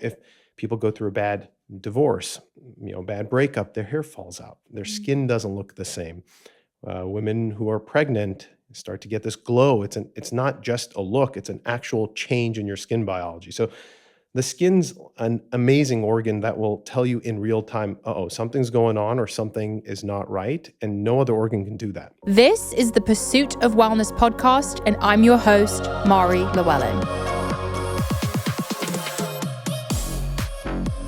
If people go through a bad divorce, bad breakup, their hair falls out. Their skin doesn't look the same. Women who are pregnant start to get this glow. It's not just a look, it's an actual change in your skin biology. So the skin's an amazing organ that will tell you in real time, something's going on or something is not right, and no other organ can do that. This is the Pursuit of Wellness podcast, and I'm your host, Mari Llewellyn.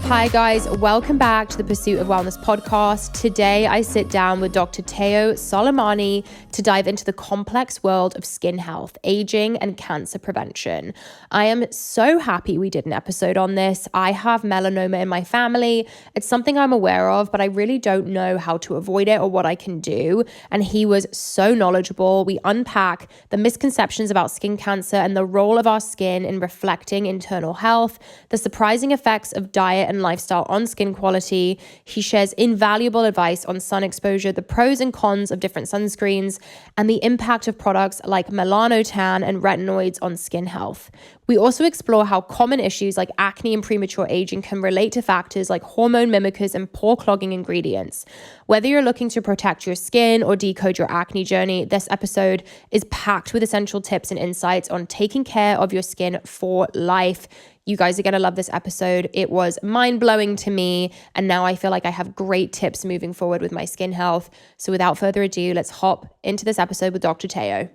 Hi guys, welcome back to the Pursuit of Wellness podcast. Today I sit down with Dr. Teo Soleymani to dive into the complex world of skin health, aging, and cancer prevention. I am so happy we did an episode on this. I have melanoma in my family. It's something I'm aware of, but I really don't know how to avoid it or what I can do. And he was so knowledgeable. We unpack the misconceptions about skin cancer and the role of our skin in reflecting internal health, the surprising effects of diet and lifestyle on skin quality. He shares invaluable advice on sun exposure, the pros and cons of different sunscreens, and the impact of products like Melanotan and retinoids on skin health. We also explore how common issues like acne and premature aging can relate to factors like hormone mimickers and pore-clogging ingredients. Whether you're looking to protect your skin or decode your acne journey, this episode is packed with essential tips and insights on taking care of your skin for life. You guys are going to love this episode. It was mind-blowing to me, and now I feel like I have great tips moving forward with my skin health. So without further ado, let's hop into this episode with Dr. Teo.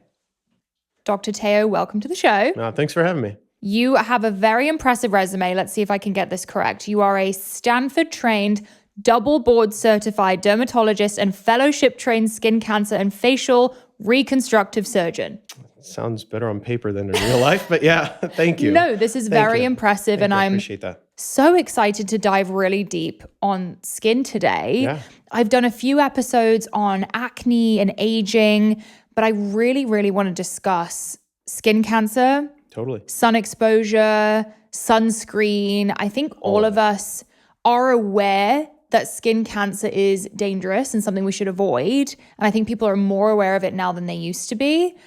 Dr. Teo, welcome to the show. Thanks for having me. You have a very impressive resume. Let's see if I can get this correct. You are a Stanford-trained, double board certified dermatologist and fellowship-trained skin cancer and facial reconstructive surgeon. Sounds better on paper than in real life, but yeah, thank you. No, this is very impressive, and I appreciate that. So excited to dive really deep on skin today. Yeah. I've done a few episodes on acne and aging, but I really, really want to discuss skin cancer. Totally. Sun exposure, sunscreen. I think all of us are aware that skin cancer is dangerous and something we should avoid. And I think people are more aware of it now than they used to be.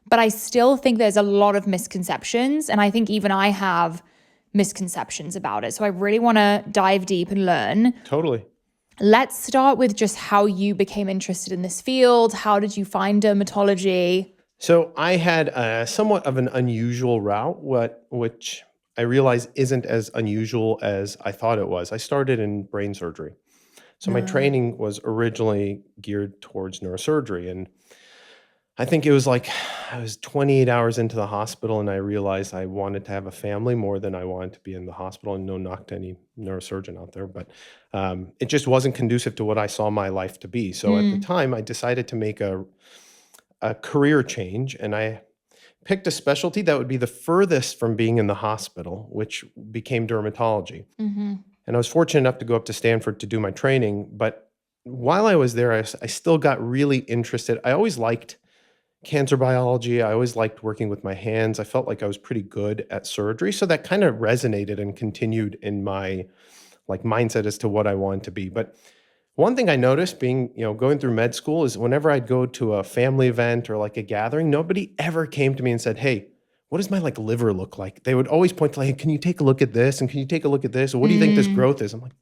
But I still think there's a lot of misconceptions. And I think even I have misconceptions about it. So I really want to dive deep and learn. Totally. Let's start with just how you became interested in this field. How did you find dermatology? So I had somewhat of an unusual route, which I realize isn't as unusual as I thought it was. I started in brain surgery. So my training was originally geared towards neurosurgery. And I think it was like I was 28 hours into the hospital and I realized I wanted to have a family more than I wanted to be in the hospital. And no knock to any neurosurgeon out there, but it just wasn't conducive to what I saw my life to be. So at the time, I decided to make a career change, and I picked a specialty that would be the furthest from being in the hospital, which became dermatology. And I was fortunate enough to go up to Stanford to do my training. But while I was there, I still got really interested. I always liked cancer biology. I always liked working with my hands. I felt like I was pretty good at surgery. So that kind of resonated and continued in my mindset as to what I wanted to be. But one thing I noticed going through med school is whenever I'd go to a family event or like a gathering, nobody ever came to me and said, hey, what does my liver look like? They would always point to can you take a look at this? And can you take a look at this? Or what do you think this growth is? I'm like,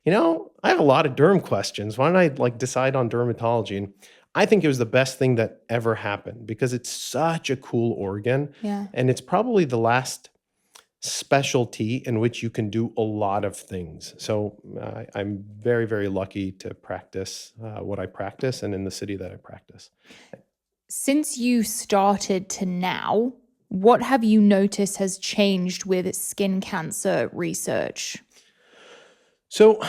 I have a lot of derm questions. Why don't I decide on dermatology? And I think it was the best thing that ever happened because it's such a cool organ. Yeah. And it's probably the last specialty in which you can do a lot of things. So I'm very, very lucky to practice what I practice and in the city that I practice. Since you started to now, what have you noticed has changed with skin cancer research? So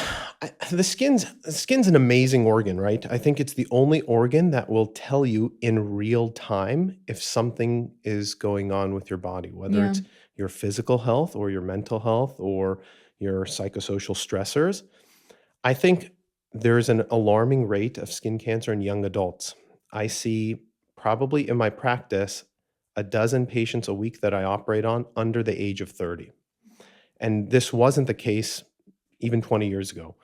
the skin's an amazing organ, right? I think it's the only organ that will tell you in real time if something is going on with your body, whether it's your physical health or your mental health or your psychosocial stressors. I think there's an alarming rate of skin cancer in young adults. I see probably in my practice a dozen patients a week that I operate on under the age of 30. And this wasn't the case even 20 years ago.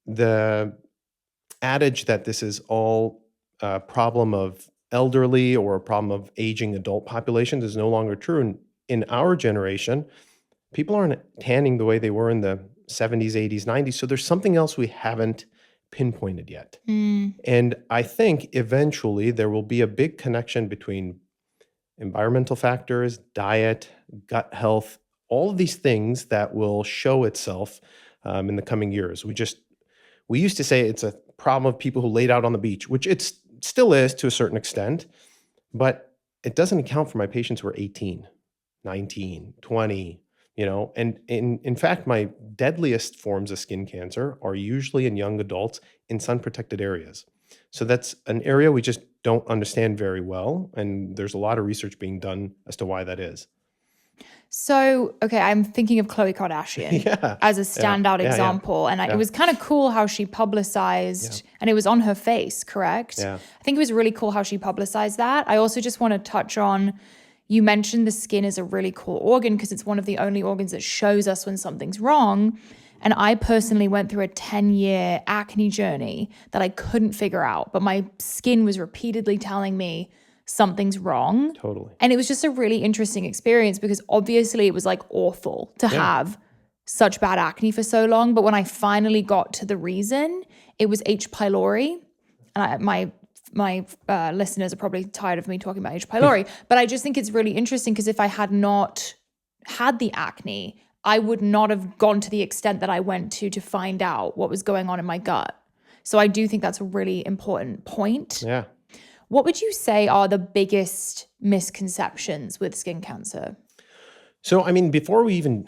The adage that this is all a problem of elderly or a problem of aging adult populations is no longer true. In our generation, People aren't tanning the way they were in the 70s, 80s, 90s. So there's something else we haven't pinpointed yet. And I think eventually there will be a big connection between environmental factors, diet, gut health, all of these things that will show itself in the coming years. We used to say it's a problem of people who laid out on the beach, which it still is to a certain extent, but it doesn't account for my patients who are 18, 19, 20, and in fact, my deadliest forms of skin cancer are usually in young adults in sun-protected areas. So that's an area we just don't understand very well, and there's a lot of research being done as to why that is. So, okay, I'm thinking of Khloe Kardashian Yeah, as a yeah, standout yeah, example. And it yeah, was kind of cool how she publicized, and it was on her face, correct? yeah. I think it was really cool how she publicized that. I also just want to touch on, you mentioned the skin is a really cool organ because it's one of the only organs that shows us when something's wrong. And I personally went through a 10-year acne journey that I couldn't figure out, but my skin was repeatedly telling me something's wrong. Totally. And it was just a really interesting experience because obviously it was like awful to have such bad acne for so long. But when I finally got to the reason, it was H. pylori. And my listeners are probably tired of me talking about H. pylori, but I just think it's really interesting because if I had not had the acne, I would not have gone to the extent that I went to find out what was going on in my gut. So I do think that's a really important point. Yeah. What would you say are the biggest misconceptions with skin cancer? So, I mean, before we even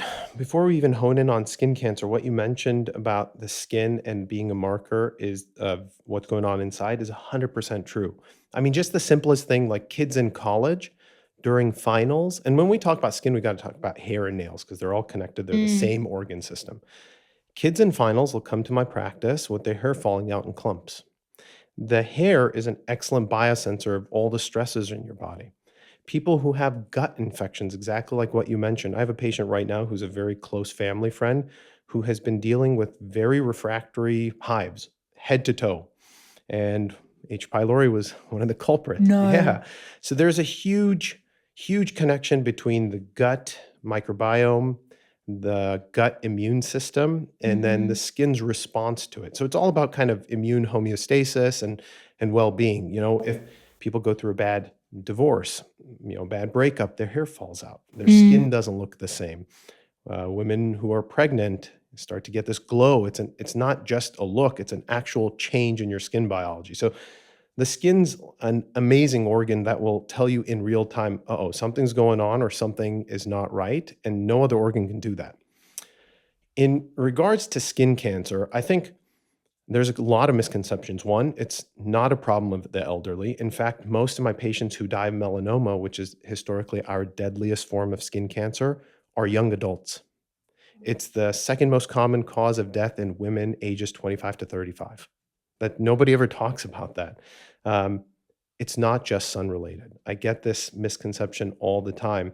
hone in on skin cancer, what you mentioned about the skin and being a marker is of what's going on inside is 100% true. I mean, just the simplest thing, like kids in college during finals, and when we talk about skin, we got to talk about hair and nails because they're all connected. They're the same organ system. Kids in finals will come to my practice with their hair falling out in clumps. The hair is an excellent biosensor of all the stresses in your body. People who have gut infections, exactly like what you mentioned. I have a patient right now who's a very close family friend who has been dealing with very refractory hives, head to toe. And H. pylori was one of the culprits. No. Yeah. So there's a huge, huge connection between the gut microbiome, the gut immune system, and then the skin's response to it. So it's all about kind of immune homeostasis and well-being. If people go through a bad divorce, bad breakup, their hair falls out. Their skin doesn't look the same. Women who are pregnant start to get this glow. It's not just a look, it's an actual change in your skin biology. So the skin's an amazing organ that will tell you in real time, something's going on or something is not right, and no other organ can do that. In regards to skin cancer, I think there's a lot of misconceptions. One, it's not a problem of the elderly. In fact, most of my patients who die of melanoma, which is historically our deadliest form of skin cancer, are young adults. It's the second most common cause of death in women ages 25 to 35. That nobody ever talks about that. It's not just sun related. I get this misconception all the time.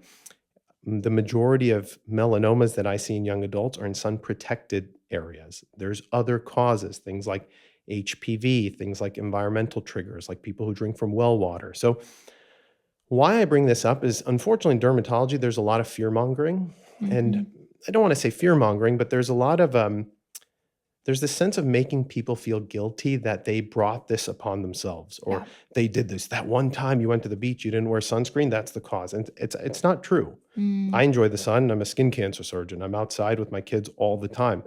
The majority of melanomas that I see in young adults are in sun protected areas. There's other causes, things like HPV, things like environmental triggers, like people who drink from well water. So why I bring this up is, unfortunately, in dermatology, there's a lot of fear mongering. And I don't want to say fear mongering, but there's a lot of there's this sense of making people feel guilty that they brought this upon themselves, or they did this. That one time you went to the beach, you didn't wear sunscreen, that's the cause. And it's not true. I enjoy the sun. I'm a skin cancer surgeon. I'm outside with my kids all the time.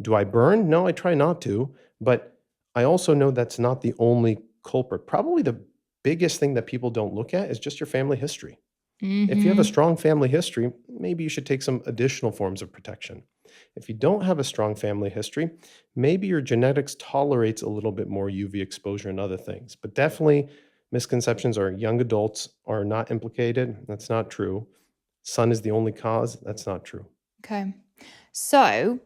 Do I burn? No, I try not to. But I also know that's not the only culprit. Probably the biggest thing that people don't look at is just your family history. If you have a strong family history, maybe you should take some additional forms of protection. If you don't have a strong family history, maybe your genetics tolerates a little bit more UV exposure and other things. But definitely misconceptions are young adults are not implicated. That's not true. Sun is the only cause. That's not true. Okay. So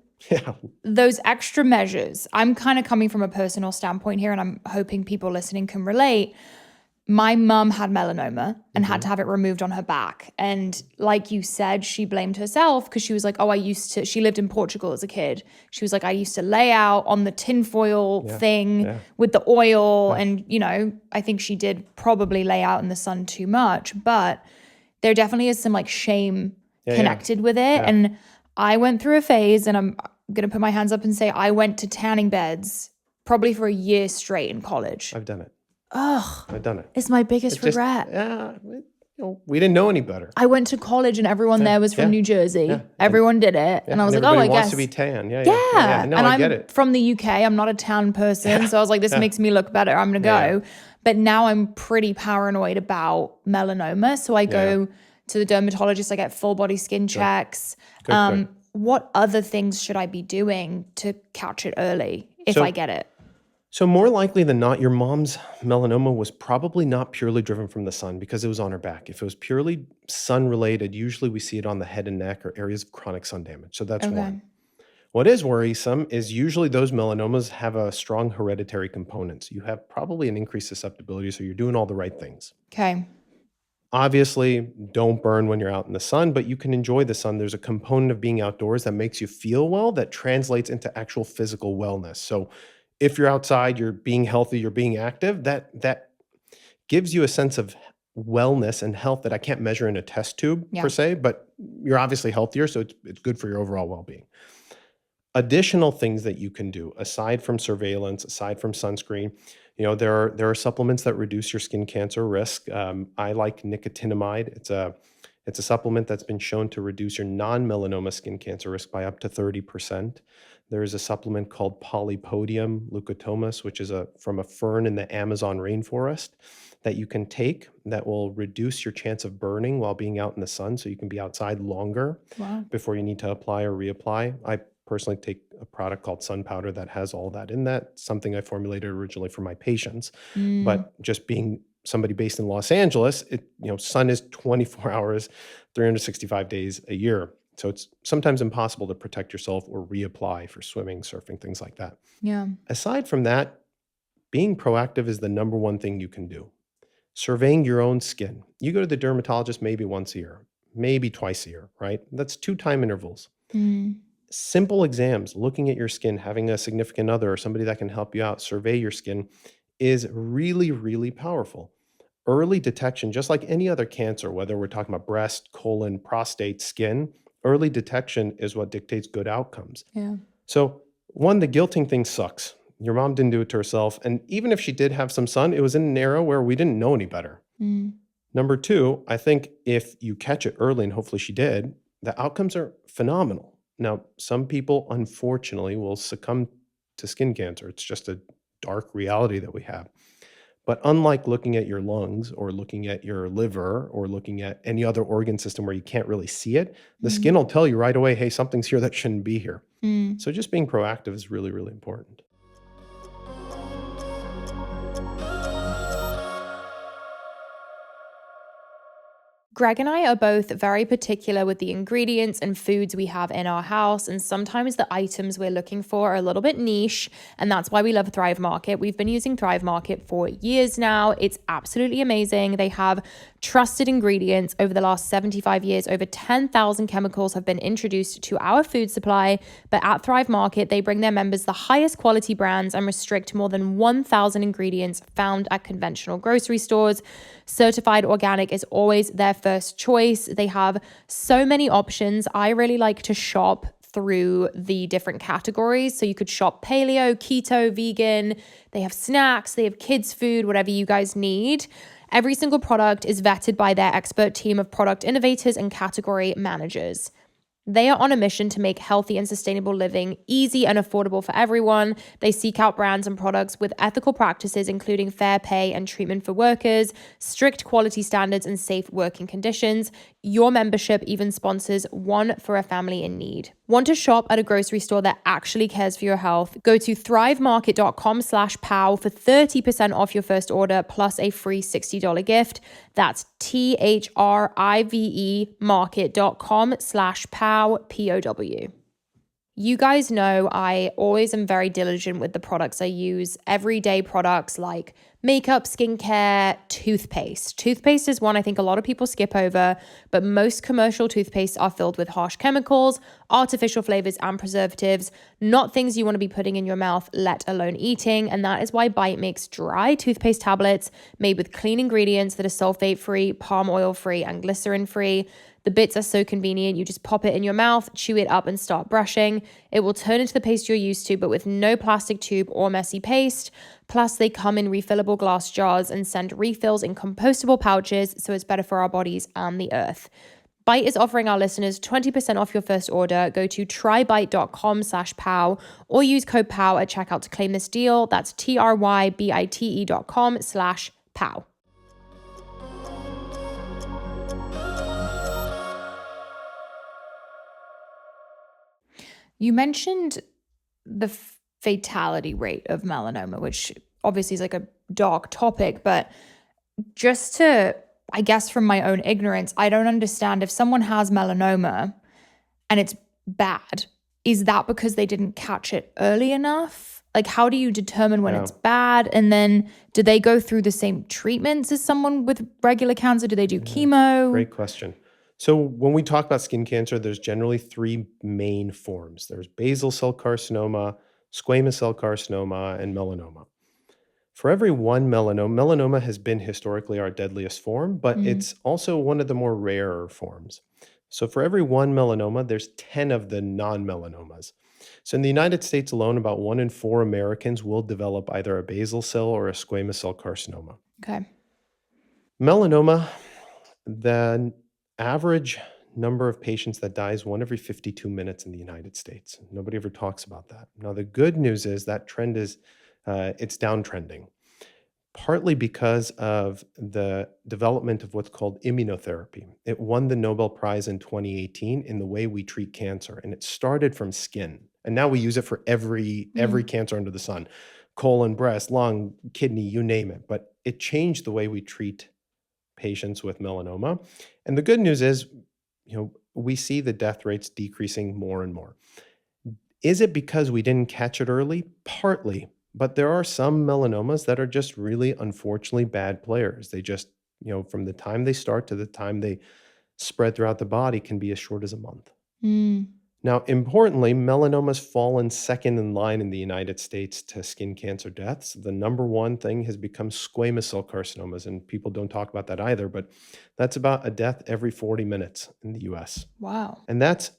those extra measures, I'm kind of coming from a personal standpoint here, and I'm hoping people listening can relate. My mum had melanoma and had to have it removed on her back. And like you said, she blamed herself because she was like, she lived in Portugal as a kid. She was like, I used to lay out on the tinfoil thing with the oil. And, I think she did probably lay out in the sun too much. But there definitely is some like shame connected with it. Yeah. And I went through a phase, and I'm going to put my hands up and say I went to tanning beds probably for a year straight in college. I've done it. Ugh. I've done it. It's my biggest regret. We didn't know any better. I went to college and everyone there was from New Jersey. Yeah. Everyone did it. And I was like, oh, I everybody wants guess. to be tan. Yeah. and No, I get I'm it. from the UK. I'm not a tan person. So I was like, this makes me look better. I'm going to go. But now I'm pretty paranoid about melanoma. So I go to the dermatologist. I get full body skin checks. Good. What other things should I be doing to catch it early if I get it? So more likely than not, your mom's melanoma was probably not purely driven from the sun because it was on her back. If it was purely sun related, usually we see it on the head and neck or areas of chronic sun damage. So that's one. What is worrisome is usually those melanomas have a strong hereditary component. So you have probably an increased susceptibility. So you're doing all the right things. Okay. Obviously, don't burn when you're out in the sun, but you can enjoy the sun. There's a component of being outdoors that makes you feel well that translates into actual physical wellness. So if you're outside, you're being healthy, you're being active, that gives you a sense of wellness and health that I can't measure in a test tube per se, but you're obviously healthier, so it's good for your overall well-being. Additional things that you can do, aside from surveillance, aside from sunscreen, there are supplements that reduce your skin cancer risk. I like nicotinamide. It's a supplement that's been shown to reduce your non-melanoma skin cancer risk by up to 30%. There is a supplement called Polypodium leucotomus, which is from a fern in the Amazon rainforest that you can take that will reduce your chance of burning while being out in the sun, so you can be outside longer before you need to apply or reapply. I personally take a product called sun powder that has all that in that, something I formulated originally for my patients. But just being somebody based in Los Angeles, sun is 24 hours, 365 days a year. So it's sometimes impossible to protect yourself or reapply for swimming, surfing, things like that. Yeah. Aside from that, being proactive is the number one thing you can do. Surveying your own skin. You go to the dermatologist maybe once a year, maybe twice a year, right? That's 2 time intervals. Simple exams, looking at your skin, having a significant other or somebody that can help you out, survey your skin is really, really powerful. Early detection, just like any other cancer, whether we're talking about breast, colon, prostate, skin, early detection is what dictates good outcomes. Yeah. So one, the guilting thing sucks. Your mom didn't do it to herself. And even if she did have some sun, it was in an era where we didn't know any better. Number 2, I think if you catch it early, and hopefully she did, the outcomes are phenomenal. Now, some people, unfortunately, will succumb to skin cancer. It's just a dark reality that we have. But unlike looking at your lungs or looking at your liver or looking at any other organ system where you can't really see it, the skin will tell you right away, hey, something's here that shouldn't be here. So just being proactive is really, really important. Greg and I are both very particular with the ingredients and foods we have in our house, and sometimes the items we're looking for are a little bit niche, and that's why we love Thrive Market. We've been using Thrive Market for years now. It's absolutely amazing. They have trusted ingredients. Over the last 75 years, over 10,000 chemicals have been introduced to our food supply, but at Thrive Market, they bring their members the highest quality brands and restrict more than 1,000 ingredients found at conventional grocery stores. Certified organic is always their first choice. They have so many options. I really like to shop through the different categories. So you could shop paleo, keto, vegan. They have snacks, they have kids food, whatever you guys need. Every single product is vetted by their expert team of product innovators and category managers. They are on a mission to make healthy and sustainable living easy and affordable for everyone. They seek out brands and products with ethical practices, including fair pay and treatment for workers, strict quality standards, and safe working conditions. Your membership even sponsors one for a family in need. Want to shop at a grocery store that actually cares for your health? Go to thrivemarket.com/pow for 30% off your first order plus a free $60 gift. That's THRIVE market.com/pow, POW. You guys know I always am very diligent with the products I use. Everyday products like makeup, skincare, toothpaste. Toothpaste is one I think a lot of people skip over, but most commercial toothpastes are filled with harsh chemicals, artificial flavors, and preservatives, not things you want to be putting in your mouth, let alone eating. And that is why Bite makes dry toothpaste tablets made with clean ingredients that are sulfate-free, palm oil-free, and glycerin-free. The bits are so convenient. You just pop it in your mouth, chew it up, and start brushing. It will turn into the paste you're used to, but with no plastic tube or messy paste. Plus, they come in refillable glass jars and send refills in compostable pouches, so it's better for our bodies and the earth. Byte is offering our listeners 20% off your first order. Go to trybyte.com/POW or use code POW at checkout to claim this deal. That's trybyte.com/POW. You mentioned the fatality rate of melanoma, which obviously is like a dark topic, but just to, I guess from my own ignorance, I don't understand if someone has melanoma and it's bad, is that because they didn't catch it early enough? Like, how do you determine when it's bad? And then do they go through the same treatments as someone with regular cancer? Do they do chemo? Great question. So when we talk about skin cancer, there's generally three main forms. There's basal cell carcinoma, squamous cell carcinoma, and melanoma. For every one melanoma has been historically our deadliest form, but it's also one of the more rarer forms. So for every one melanoma, there's 10 of the non-melanomas. So in the United States alone, about 1 in 4 Americans will develop either a basal cell or a squamous cell carcinoma. Okay. Melanoma, the average number of patients that die is 1 every 52 minutes in the United States. Nobody ever talks about that. Now, the good news is that trend is it's downtrending, partly because of the development of what's called immunotherapy. It won the Nobel Prize in 2018 in the way we treat cancer, and it started from skin. And now we use it for every cancer under the sun, colon, breast, lung, kidney, you name it. But it changed the way we treat patients with melanoma. And the good news is, we see the death rates decreasing more and more. Is it because we didn't catch it early? Partly. But there are some melanomas that are just really, unfortunately, bad players. They just, from the time they start to the time they spread throughout the body can be as short as a month. Now, importantly, melanomas fall in second in line in the United States to skin cancer deaths. The number one thing has become squamous cell carcinomas, and people don't talk about that either, but that's about a death every 40 minutes in the US. Wow. And that's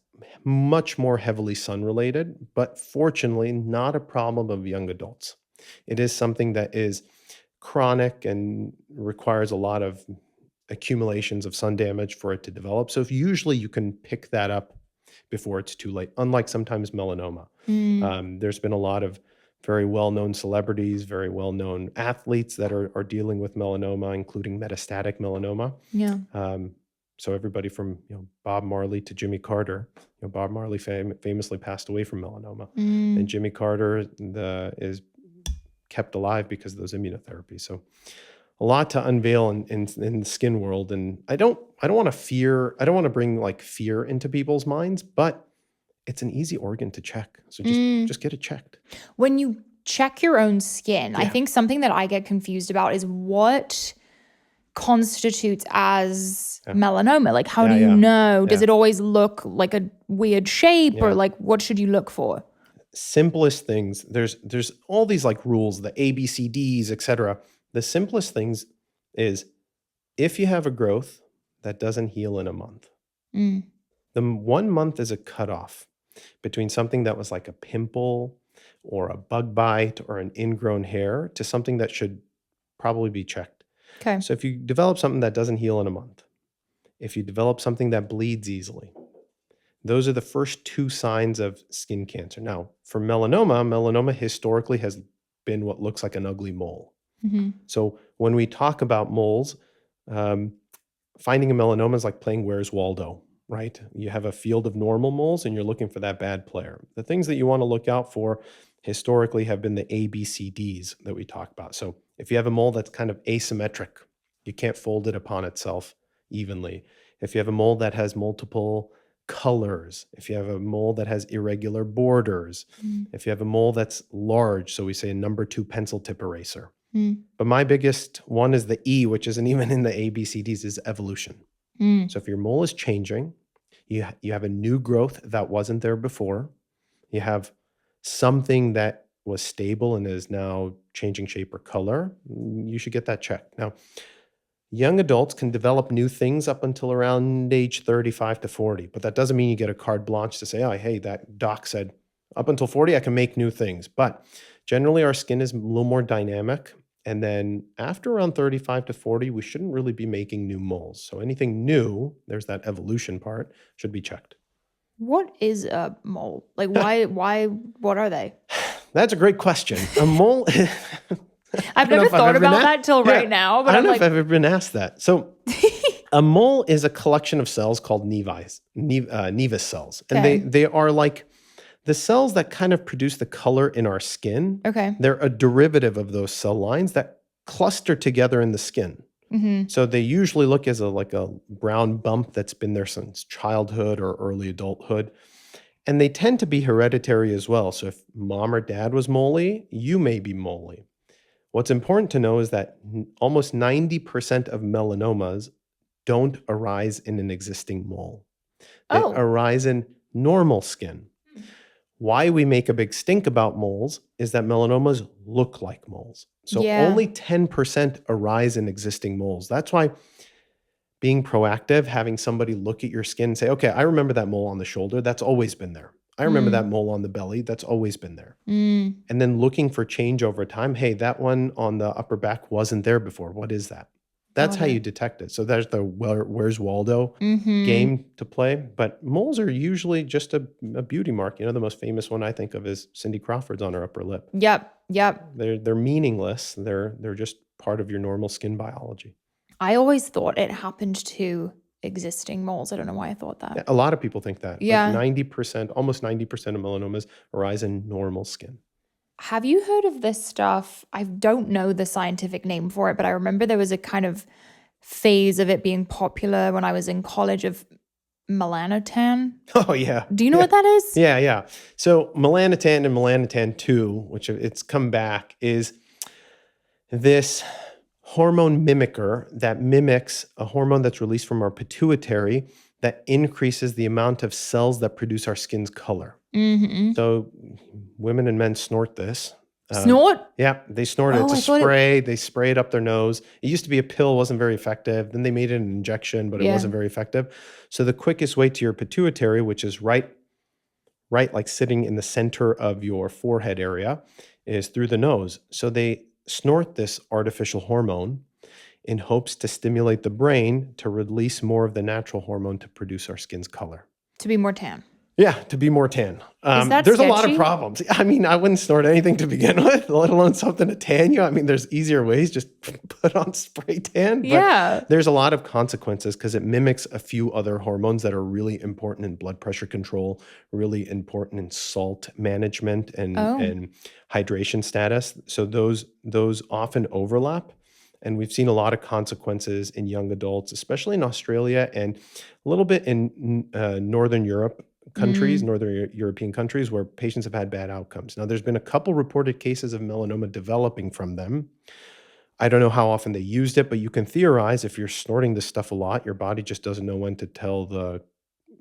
much more heavily sun-related, but fortunately not a problem of young adults. It is something that is chronic and requires a lot of accumulations of sun damage for it to develop. So usually you can pick that up before it's too late, unlike sometimes melanoma. There's been a lot of very well-known celebrities, very well-known athletes that are dealing with melanoma, including metastatic melanoma. Yeah. So everybody from Bob Marley to Jimmy Carter. Bob Marley famously passed away from melanoma, and Jimmy Carter is kept alive because of those immunotherapies. So a lot to unveil in the skin world, and I don't want to bring like fear into people's minds, but it's an easy organ to check. So just get it checked. When you check your own skin, I think something that I get confused about is what constitutes as melanoma. Like, how do you know? Does it always look like a weird shape, or like what should you look for? Simplest things. There's all these like rules, the ABCDs, etc. The simplest things is if you have a growth that doesn't heal in a month. The 1 month is a cutoff between something that was like a pimple or a bug bite or an ingrown hair to something that should probably be checked. Okay. So if you develop something that doesn't heal in a month, if you develop something that bleeds easily, those are the first 2 signs of skin cancer. Now, for melanoma historically has been what looks like an ugly mole. So when we talk about moles, finding a melanoma is like playing Where's Waldo, right? You have a field of normal moles and you're looking for that bad player. The things that you want to look out for historically have been the ABCDs that we talk about. So if you have a mole that's kind of asymmetric, you can't fold it upon itself evenly. If you have a mole that has multiple colors, if you have a mole that has irregular borders, if you have a mole that's large, so we say a number 2 pencil tip eraser. But my biggest one is the E, which isn't even in the ABCDs, is evolution. So if your mole is changing, you have a new growth that wasn't there before, you have something that was stable and is now changing shape or color, you should get that checked. Now, Young adults can develop new things up until around age 35 to 40, but that doesn't mean you get a carte blanche to say, oh, hey, that doc said up until 40, I can make new things. But generally, our skin is a little more dynamic. And then after around 35 to 40, we shouldn't really be making new moles. So anything new, there's that evolution part, should be checked. What is a mole? Like, what are they? That's a great question. A mole... I've never thought about that till right now, but I don't know if I've ever been asked that. So a mole is a collection of cells called nevus cells. And they are like the cells that kind of produce the color in our skin. Okay. They're a derivative of those cell lines that cluster together in the skin. Mm-hmm. So they usually look as like a brown bump that's been there since childhood or early adulthood. And they tend to be hereditary as well. So if mom or dad was moly, you may be moly. What's important to know is that almost 90% of melanomas don't arise in an existing mole. They arise in normal skin. Why we make a big stink about moles is that melanomas look like moles. So only 10% arise in existing moles. That's why being proactive, having somebody look at your skin and say, okay, I remember that mole on the shoulder. That's always been there. I remember that mole on the belly. That's always been there. And then looking for change over time. Hey, that one on the upper back wasn't there before. What is that? That's how you detect it. So there's the Where's Waldo game to play. But moles are usually just a beauty mark. You know, the most famous one I think of is Cindy Crawford's on her upper lip. Yep. They're meaningless. They're just part of your normal skin biology. I always thought it happened to existing moles. I don't know why I thought that. Yeah, a lot of people think that. Yeah. Like 90%, almost 90% of melanomas arise in normal skin. Have you heard of this stuff? I don't know the scientific name for it, but I remember there was a kind of phase of it being popular when I was in college of Melanotan. Oh, yeah. Do you know what that is? Yeah. So Melanotan and Melanotan 2, which it's come back, is this hormone mimicker that mimics a hormone that's released from our pituitary that increases the amount of cells that produce our skin's color. Mm-hmm. So women and men snort this. Snort? Yeah, they snort it. It's a spray. They spray it up their nose. It used to be a pill, wasn't very effective. Then they made it an injection, but it wasn't very effective. So the quickest way to your pituitary, which is right like sitting in the center of your forehead area, is through the nose. So they snort this artificial hormone in hopes to stimulate the brain to release more of the natural hormone to produce our skin's color. To be more tan. Yeah, to be more tan. Is that there's sketchy? A lot of problems. I mean, I wouldn't snort anything to begin with, let alone something to tan you. I mean, there's easier ways, just put on spray tan. But there's a lot of consequences because it mimics a few other hormones that are really important in blood pressure control, really important in salt management and hydration status. So those often overlap. And we've seen a lot of consequences in young adults, especially in Australia and a little bit in Northern Europe countries, Northern European countries, where patients have had bad outcomes. Now, there's been a couple reported cases of melanoma developing from them. I don't know how often they used it, but you can theorize if you're snorting this stuff a lot, your body just doesn't know when to tell the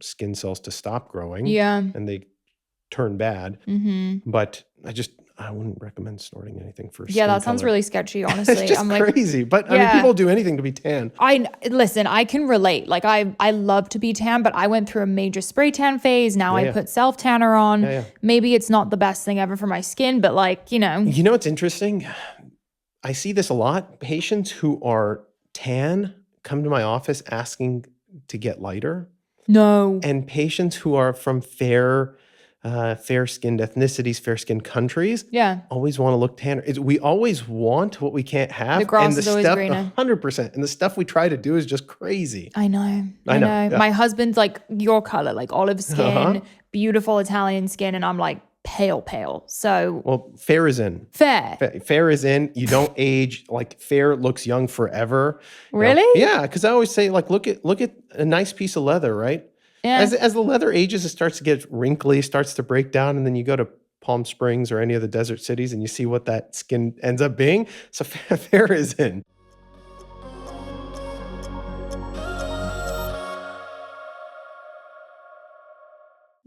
skin cells to stop growing. Yeah. And they turn bad. Mm-hmm. But I wouldn't recommend snorting anything for skin that sounds color. really sketchy, honestly. It's just crazy. But I mean, people do anything to be tan. Listen, I can relate. Like I love to be tan, but I went through a major spray tan phase. Now I put self tanner on. Maybe it's not the best thing ever for my skin, but You know what's interesting? I see this a lot. Patients who are tan come to my office asking to get lighter. No. And patients who are from fair-skinned ethnicities, fair-skinned countries, always want to look tanner. We always want what we can't have. The grass is always greener. 100%. And the stuff we try to do is just crazy. I know. Yeah. My husband's like your color, like olive skin, beautiful Italian skin, and I'm like pale. So well, fair is in. Fair is in. You don't age. Like fair looks young forever. Really? Yeah, because I always say, like, look at a nice piece of leather, right? Yeah. As the leather ages, it starts to get wrinkly, starts to break down, and then you go to Palm Springs or any of the desert cities and you see what that skin ends up being. So fair is in.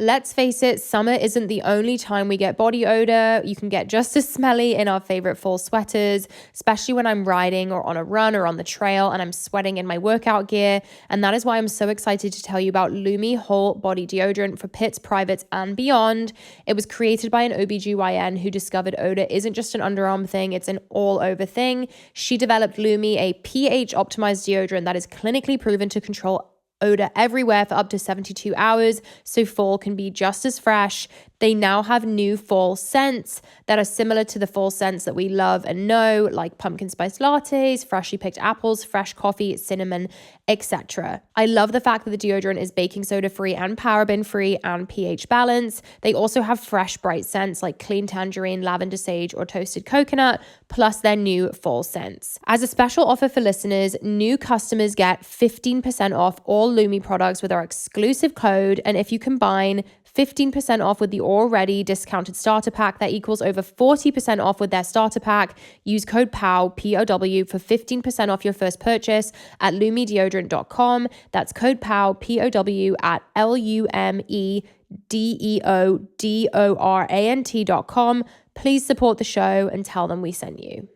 Let's face it, summer isn't the only time we get body odor. You can get just as smelly in our favorite fall sweaters, especially when I'm riding or on a run or on the trail and I'm sweating in my workout gear. And that is why I'm so excited to tell you about Lumi Whole Body Deodorant for pits, privates, and beyond. It was created by an OBGYN who discovered odor isn't just an underarm thing, it's an all over thing. She developed Lumi, a pH optimized deodorant that is clinically proven to control odor everywhere for up to 72 hours, so fall can be just as fresh. They now have new fall scents that are similar to the fall scents that we love and know, like pumpkin spice lattes, freshly picked apples, fresh coffee, cinnamon, etc. I love the fact that the deodorant is baking soda free and paraben free and pH balanced. They also have fresh, bright scents like clean tangerine, lavender sage, or toasted coconut, plus their new fall scents. As a special offer for listeners, new customers get 15% off all Lumi products with our exclusive code, and if you combine 15% off with the already discounted starter pack, that equals over 40% off with their starter pack. Use code POW, P-O-W, for 15% off your first purchase at lumideodorant.com. That's code POW, P-O-W, at LUMEDEODORANT.com. Please support the show and tell them we sent you.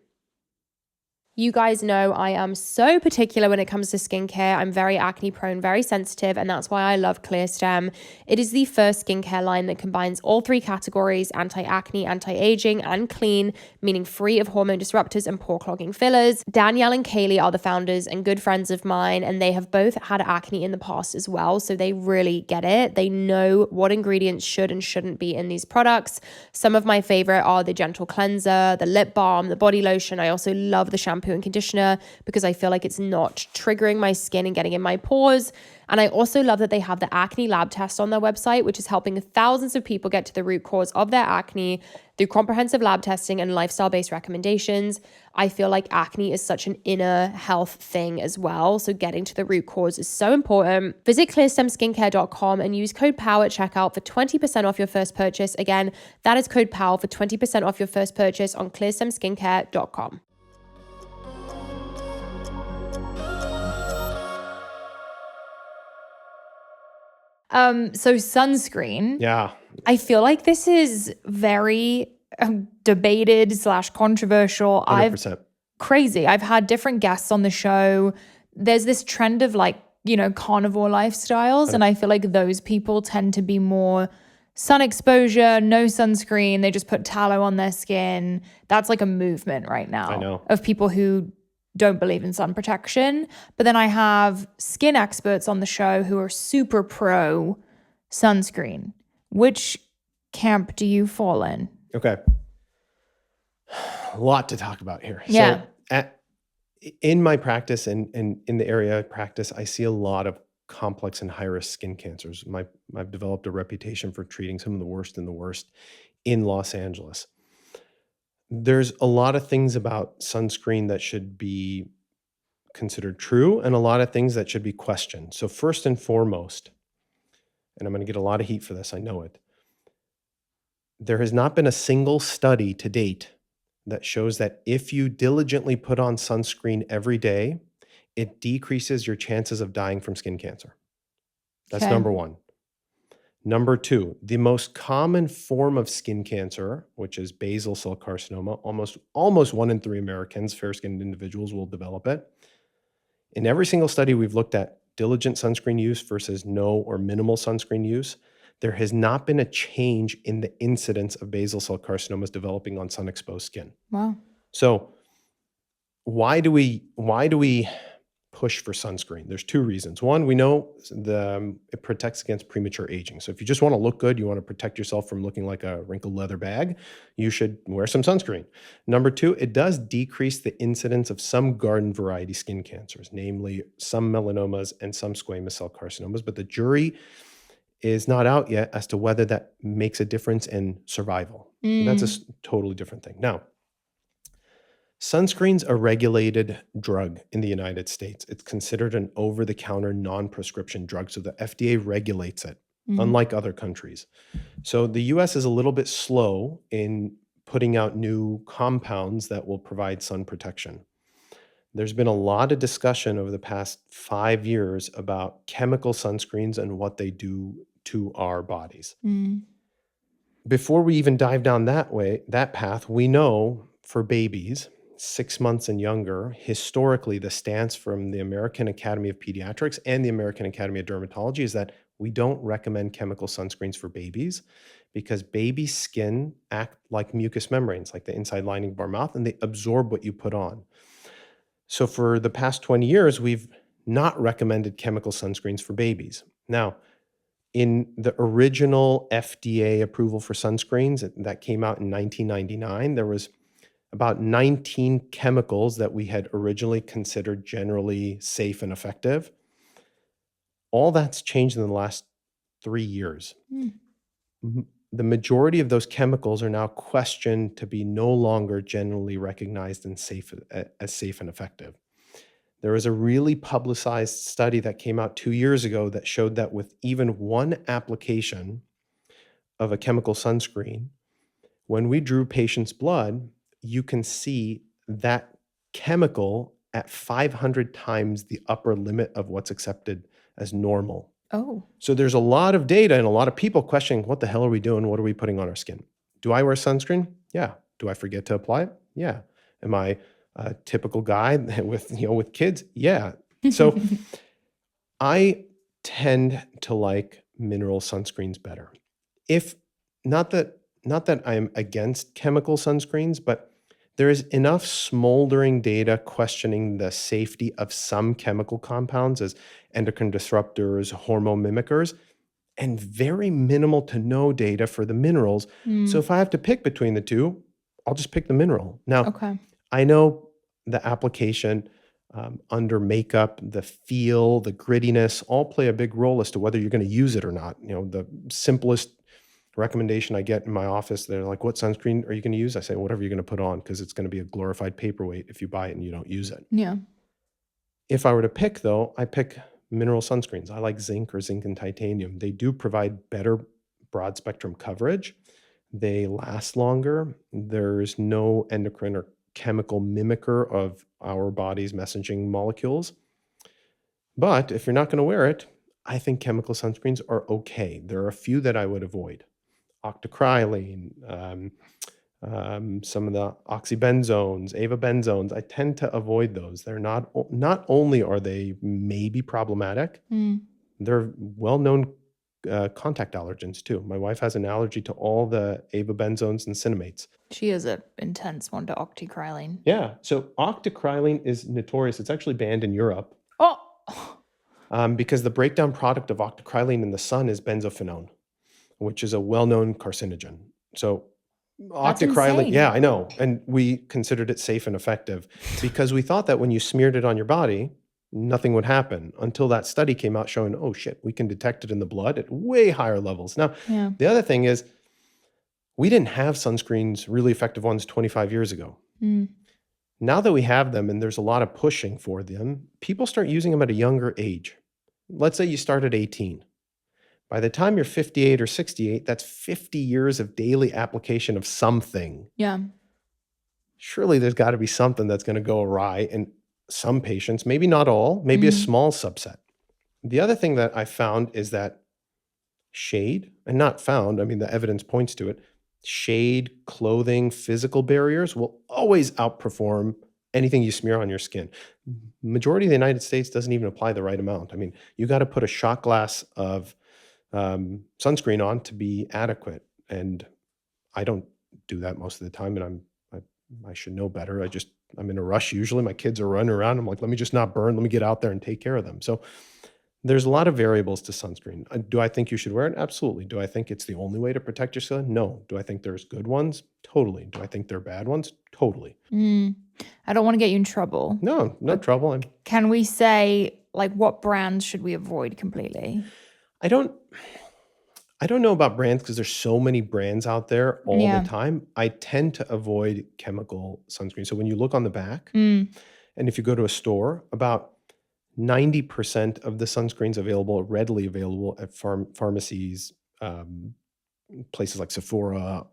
You guys know I am so particular when it comes to skincare. I'm very acne prone, very sensitive, and that's why I love ClearStem. It is the first skincare line that combines all three categories: anti-acne, anti-aging, and clean, meaning free of hormone disruptors and pore-clogging fillers. Danielle and Kaylee are the founders and good friends of mine, and they have both had acne in the past as well, so they really get it. They know what ingredients should and shouldn't be in these products. Some of my favorite are the gentle cleanser, the lip balm, the body lotion. I also love the shampoo and conditioner because I feel like it's not triggering my skin and getting in my pores. And I also love that they have the acne lab test on their website, which is helping thousands of people get to the root cause of their acne through comprehensive lab testing and lifestyle-based recommendations. I feel like acne is such an inner health thing as well, so getting to the root cause is so important. Visit clearstemskincare.com and use code POW at checkout for 20% off your first purchase. Again, that is code POW for 20% off your first purchase on clearstemskincare.com. So sunscreen. Yeah. I feel like this is very debated / controversial. 100%. Crazy. I've had different guests on the show. There's this trend of carnivore lifestyles. And I feel like those people tend to be more sun exposure, no sunscreen. They just put tallow on their skin. That's like a movement right now. I know. Of people who don't believe in sun protection. But then I have skin experts on the show who are super pro sunscreen. Which camp do you fall in? Okay. A lot to talk about here. Yeah. So in my practice and in the area I practice, I see a lot of complex and high-risk skin cancers. I've developed a reputation for treating some of the worst in Los Angeles. There's a lot of things about sunscreen that should be considered true and a lot of things that should be questioned. So first and foremost, and I'm going to get a lot of heat for this, I know it, there has not been a single study to date that shows that if you diligently put on sunscreen every day, it decreases your chances of dying from skin cancer. That's number one. Number two, the most common form of skin cancer, which is basal cell carcinoma, almost 1 in 3 Americans, fair-skinned individuals, will develop it. In every single study we've looked at diligent sunscreen use versus no or minimal sunscreen use, there has not been a change in the incidence of basal cell carcinomas developing on sun-exposed skin. Wow. So why do we push for sunscreen? There's 2 reasons. One, we know it protects against premature aging. So if you just want to look good, you want to protect yourself from looking like a wrinkled leather bag, you should wear some sunscreen. Number 2, it does decrease the incidence of some garden variety skin cancers, namely some melanomas and some squamous cell carcinomas, but the jury is not out yet as to whether that makes a difference in survival. That's a totally different thing. Now, sunscreen's a regulated drug in the United States. It's considered an over-the-counter non-prescription drug, so the FDA regulates it, unlike other countries. So the US is a little bit slow in putting out new compounds that will provide sun protection. There's been a lot of discussion over the past 5 years about chemical sunscreens and what they do to our bodies. Before we even dive down that path, we know for babies 6 months and younger, historically, the stance from the American Academy of Pediatrics and the American Academy of Dermatology is that we don't recommend chemical sunscreens for babies because baby skin act like mucous membranes, like the inside lining of our mouth, and they absorb what you put on. So for the past 20 years, we've not recommended chemical sunscreens for babies. Now, in the original FDA approval for sunscreens that came out in 1999, there was about 19 chemicals that we had originally considered generally safe and effective. All that's changed in the last 3 years. The majority of those chemicals are now questioned to be no longer generally recognized and as safe and effective. There was a really publicized study that came out 2 years ago that showed that with even one application of a chemical sunscreen, when we drew patients' blood, you can see that chemical at 500 times the upper limit of what's accepted as normal. Oh. So there's a lot of data and a lot of people questioning, what the hell are we doing? What are we putting on our skin? Do I wear sunscreen? Yeah. Do I forget to apply it? Yeah. Am I a typical guy with kids? Yeah. So I tend to like mineral sunscreens better. If not that I'm against chemical sunscreens, but there is enough smoldering data questioning the safety of some chemical compounds as endocrine disruptors, hormone mimickers, and very minimal to no data for the minerals. So if I have to pick between the two, I'll just pick the mineral. Now, Okay. I know the application under makeup, the feel, the grittiness, all play a big role as to whether you're going to use it or not. The simplest recommendation I get in my office, they're like, what sunscreen are you going to use? I say, whatever you're going to put on, because it's going to be a glorified paperweight if you buy it and you don't use it. Yeah. If I were to pick, though, I pick mineral sunscreens. I like zinc or zinc and titanium. They do provide better broad spectrum coverage. They last longer. There's no endocrine or chemical mimicker of our body's messaging molecules. But if you're not going to wear it, I think chemical sunscreens are okay. There are a few that I would avoid. Octocrylene, some of the oxybenzones, avabenzones. I tend to avoid those. They're not only are they maybe problematic, they're well-known contact allergens too. My wife has an allergy to all the avabenzones and cinemates. She is an intense one to octocrylene. Yeah. So octocrylene is notorious. It's actually banned in Europe. Oh. Because the breakdown product of octocrylene in the sun is benzophenone, which is a well-known carcinogen. So octocrylene, insane. yeah, I know. And we considered it safe and effective because we thought that when you smeared it on your body, nothing would happen until that study came out showing, oh shit, we can detect it in the blood at way higher levels. Now, the other thing is we didn't have sunscreens, really effective ones 25 years ago. Now that we have them and there's a lot of pushing for them, people start using them at a younger age. Let's say you start at 18. By the time you're 58 or 68, that's 50 years of daily application of something. Yeah. Surely there's got to be something that's going to go awry in some patients, maybe not all, maybe a small subset. The other thing that I found is that shade, and not found, I mean, the evidence points to it, shade, clothing, physical barriers will always outperform anything you smear on your skin. Majority of the United States doesn't even apply the right amount. I mean, you got to put a shot glass of sunscreen on to be adequate. And I don't do that most of the time. And I should know better. I'm in a rush. Usually my kids are running around. I'm like, let me just not burn. Let me get out there and take care of them. So there's a lot of variables to sunscreen. Do I think you should wear it? Absolutely. Do I think it's the only way to protect your skin? No. Do I think there's good ones? Totally. Do I think there are bad ones? Totally. I don't want to get you in trouble. No trouble. Can we say, like, what brands should we avoid completely? I don't know about brands because there's so many brands out there all the time. I tend to avoid chemical sunscreen. So when you look on the back, and if you go to a store, about 90% of the sunscreens readily available at pharmacies, places like Sephora,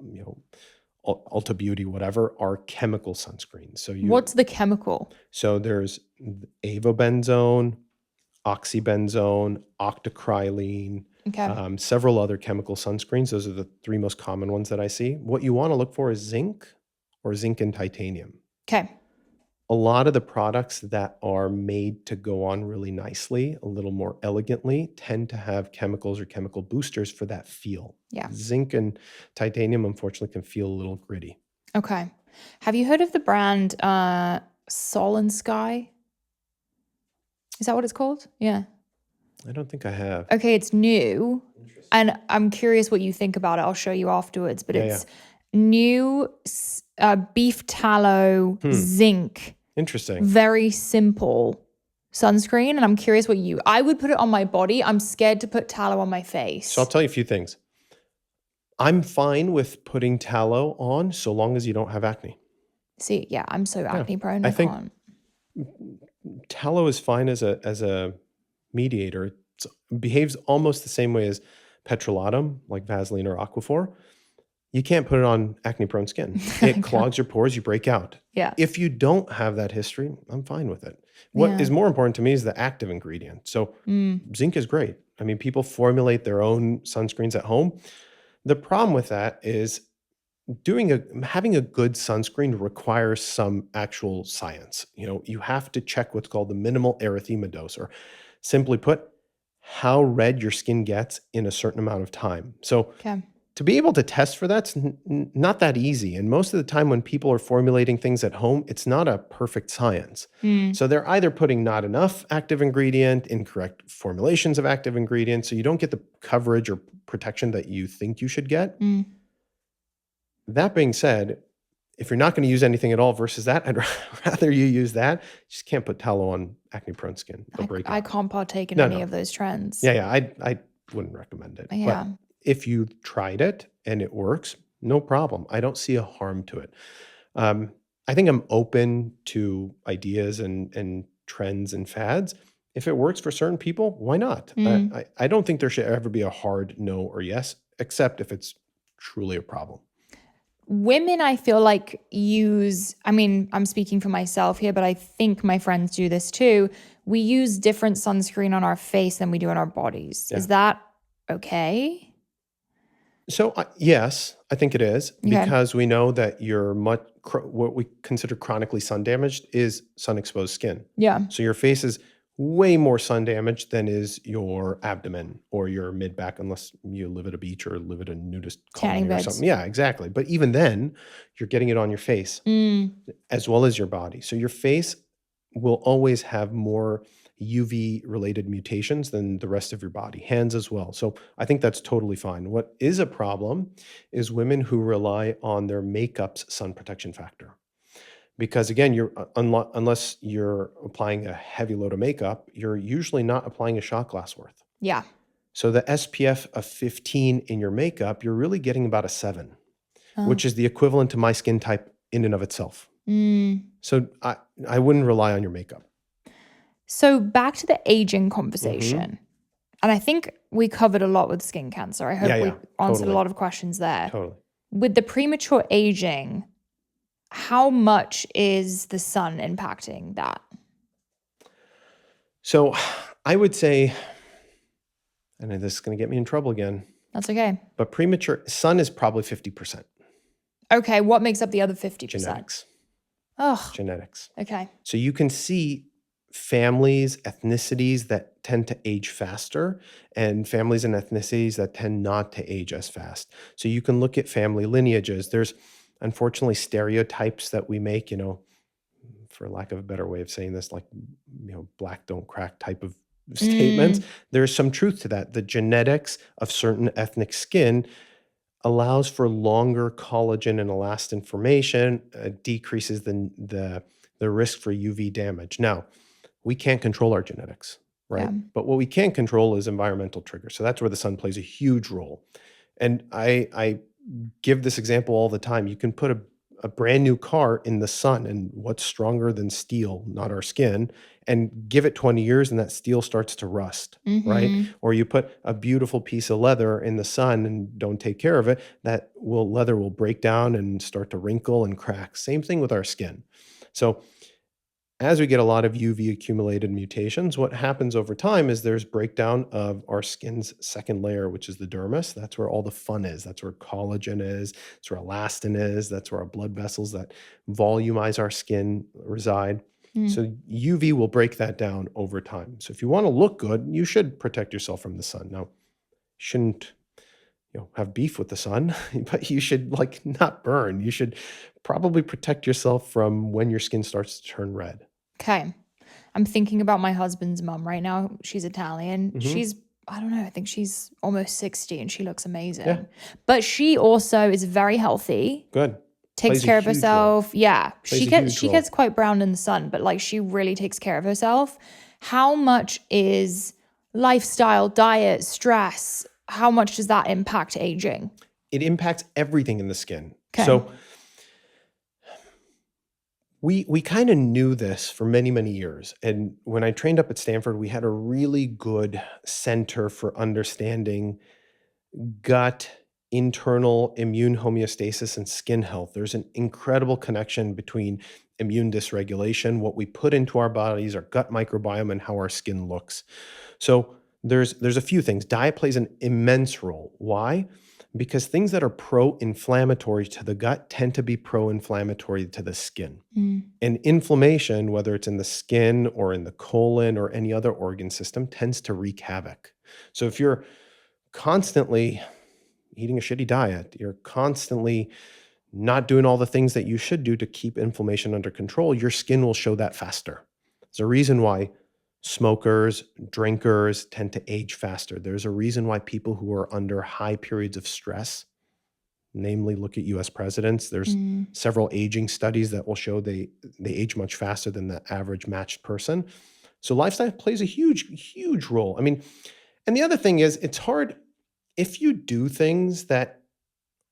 Ulta Beauty, whatever, are chemical sunscreens. So what's the chemical? So there's avobenzone, oxybenzone, octocrylene, Okay. Several other chemical sunscreens. Those are the three most common ones that I see. What you want to look for is zinc or zinc and titanium. Okay. A lot of the products that are made to go on really nicely, a little more elegantly, tend to have chemicals or chemical boosters for that feel. Yeah. Zinc and titanium, unfortunately, can feel a little gritty. Okay. Have you heard of the brand Sol and Sky? Is that what it's called? Yeah. I don't think I have. Okay, it's new. And I'm curious what you think about it. I'll show you afterwards. But it's new beef tallow zinc. Interesting. Very simple sunscreen. And I'm curious I would put it on my body. I'm scared to put tallow on my face. So I'll tell you a few things. I'm fine with putting tallow on so long as you don't have acne. See, yeah, I'm so acne prone. I think can't. tallow is fine as a mediator. It behaves almost the same way as petrolatum, like Vaseline or Aquaphor. You can't put it on acne-prone skin. It clogs your pores, you break out. Yeah. If you don't have that history, I'm fine with it. What is more important to me is the active ingredient. So zinc is great. I mean, people formulate their own sunscreens at home. The problem with that is having a good sunscreen requires some actual science. You have to check what's called the minimal erythema dose, or simply put, how red your skin gets in a certain amount of time. So to be able to test for that's not that easy. And most of the time when people are formulating things at home, it's not a perfect science. So they're either putting not enough active ingredient, incorrect formulations of active ingredients, so you don't get the coverage or protection that you think you should get. That being said, if you're not going to use anything at all versus that, I'd rather you use that. You just can't put tallow on acne-prone skin. They'll break out. I can't partake in any of those trends. Yeah, I wouldn't recommend it. Yeah. But if you tried it and it works, no problem. I don't see a harm to it. I think I'm open to ideas and trends and fads. If it works for certain people, why not? I don't think there should ever be a hard no or yes, except if it's truly a problem. Women, I feel like I'm speaking for myself here, but I think my friends do this too. We use different sunscreen on our face than we do on our bodies. Yeah. Is that okay? So yes, I think it is, because we know that what we consider chronically sun damaged is sun exposed skin. Yeah. So your face is way more sun damaged than is your abdomen or your mid back, unless you live at a beach or live at a nudist colony or something. Yeah, exactly. But even then, you're getting it on your face as well as your body. So your face will always have more UV related mutations than the rest of your body, hands as well. So I think that's totally fine. What is a problem is women who rely on their makeup's sun protection factor. Because again, unless you're applying a heavy load of makeup, you're usually not applying a shot glass worth. Yeah. So the SPF of 15 in your makeup, you're really getting about a 7, which is the equivalent to my skin type in and of itself. So I wouldn't rely on your makeup. So back to the aging conversation. And I think we covered a lot with skin cancer. I hope we answered a lot of questions there. Totally. With the premature aging, how much is the sun impacting that? So I would say, and this is going to get me in trouble again. That's okay. But premature sun is probably 50%. Okay. What makes up the other 50%? Genetics. Oh. Genetics. Okay. So you can see families, ethnicities that tend to age faster, and families and ethnicities that tend not to age as fast. So you can look at family lineages. There's unfortunately stereotypes that we make, for lack of a better way of saying this, like, black don't crack type of statements. There's some truth to that. The genetics of certain ethnic skin allows for longer collagen and elastin formation, decreases the risk for UV damage. Now, we can't control our genetics, right? Yeah. But what we can control is environmental triggers. So that's where the sun plays a huge role. And I give this example all the time. You can put a brand new car in the sun, and what's stronger than steel, not our skin, and give it 20 years and that steel starts to rust, right? Or you put a beautiful piece of leather in the sun and don't take care of it, leather will break down and start to wrinkle and crack. Same thing with our skin. So as we get a lot of UV accumulated mutations, what happens over time is there's breakdown of our skin's second layer, which is the dermis. That's where all the fun is. That's where collagen is. That's where elastin is. That's where our blood vessels that volumize our skin reside. So UV will break that down over time. So if you want to look good, you should protect yourself from the sun. Now, you shouldn't have beef with the sun, but you should not burn. You should probably protect yourself from when your skin starts to turn red. Okay. I'm thinking about my husband's mum right now. She's Italian. She's, I don't know, I think she's almost 60 and she looks amazing. Yeah. But she also is very healthy. Good. Takes Plays a care of huge herself. role. Yeah. Plays She a gets huge she role. gets quite brown in the sun, but she really takes care of herself. How much is lifestyle, diet, stress, how much does that impact aging? It impacts everything in the skin. Okay. So we kind of knew this for many, many years. And when I trained up at Stanford, we had a really good center for understanding gut, internal immune homeostasis, and skin health. There's an incredible connection between immune dysregulation, what we put into our bodies, our gut microbiome, and how our skin looks. So there's a few things. Diet plays an immense role. Why? Because things that are pro-inflammatory to the gut tend to be pro-inflammatory to the skin. And inflammation, whether it's in the skin or in the colon or any other organ system, tends to wreak havoc. So if you're constantly eating a shitty diet, you're constantly not doing all the things that you should do to keep inflammation under control, your skin will show that faster. There's a reason why smokers, drinkers tend to age faster. There's a reason why people who are under high periods of stress, namely look at US presidents, there's several aging studies that will show they age much faster than the average matched person. So lifestyle plays a huge role. I mean, and the other thing is, it's hard if you do things that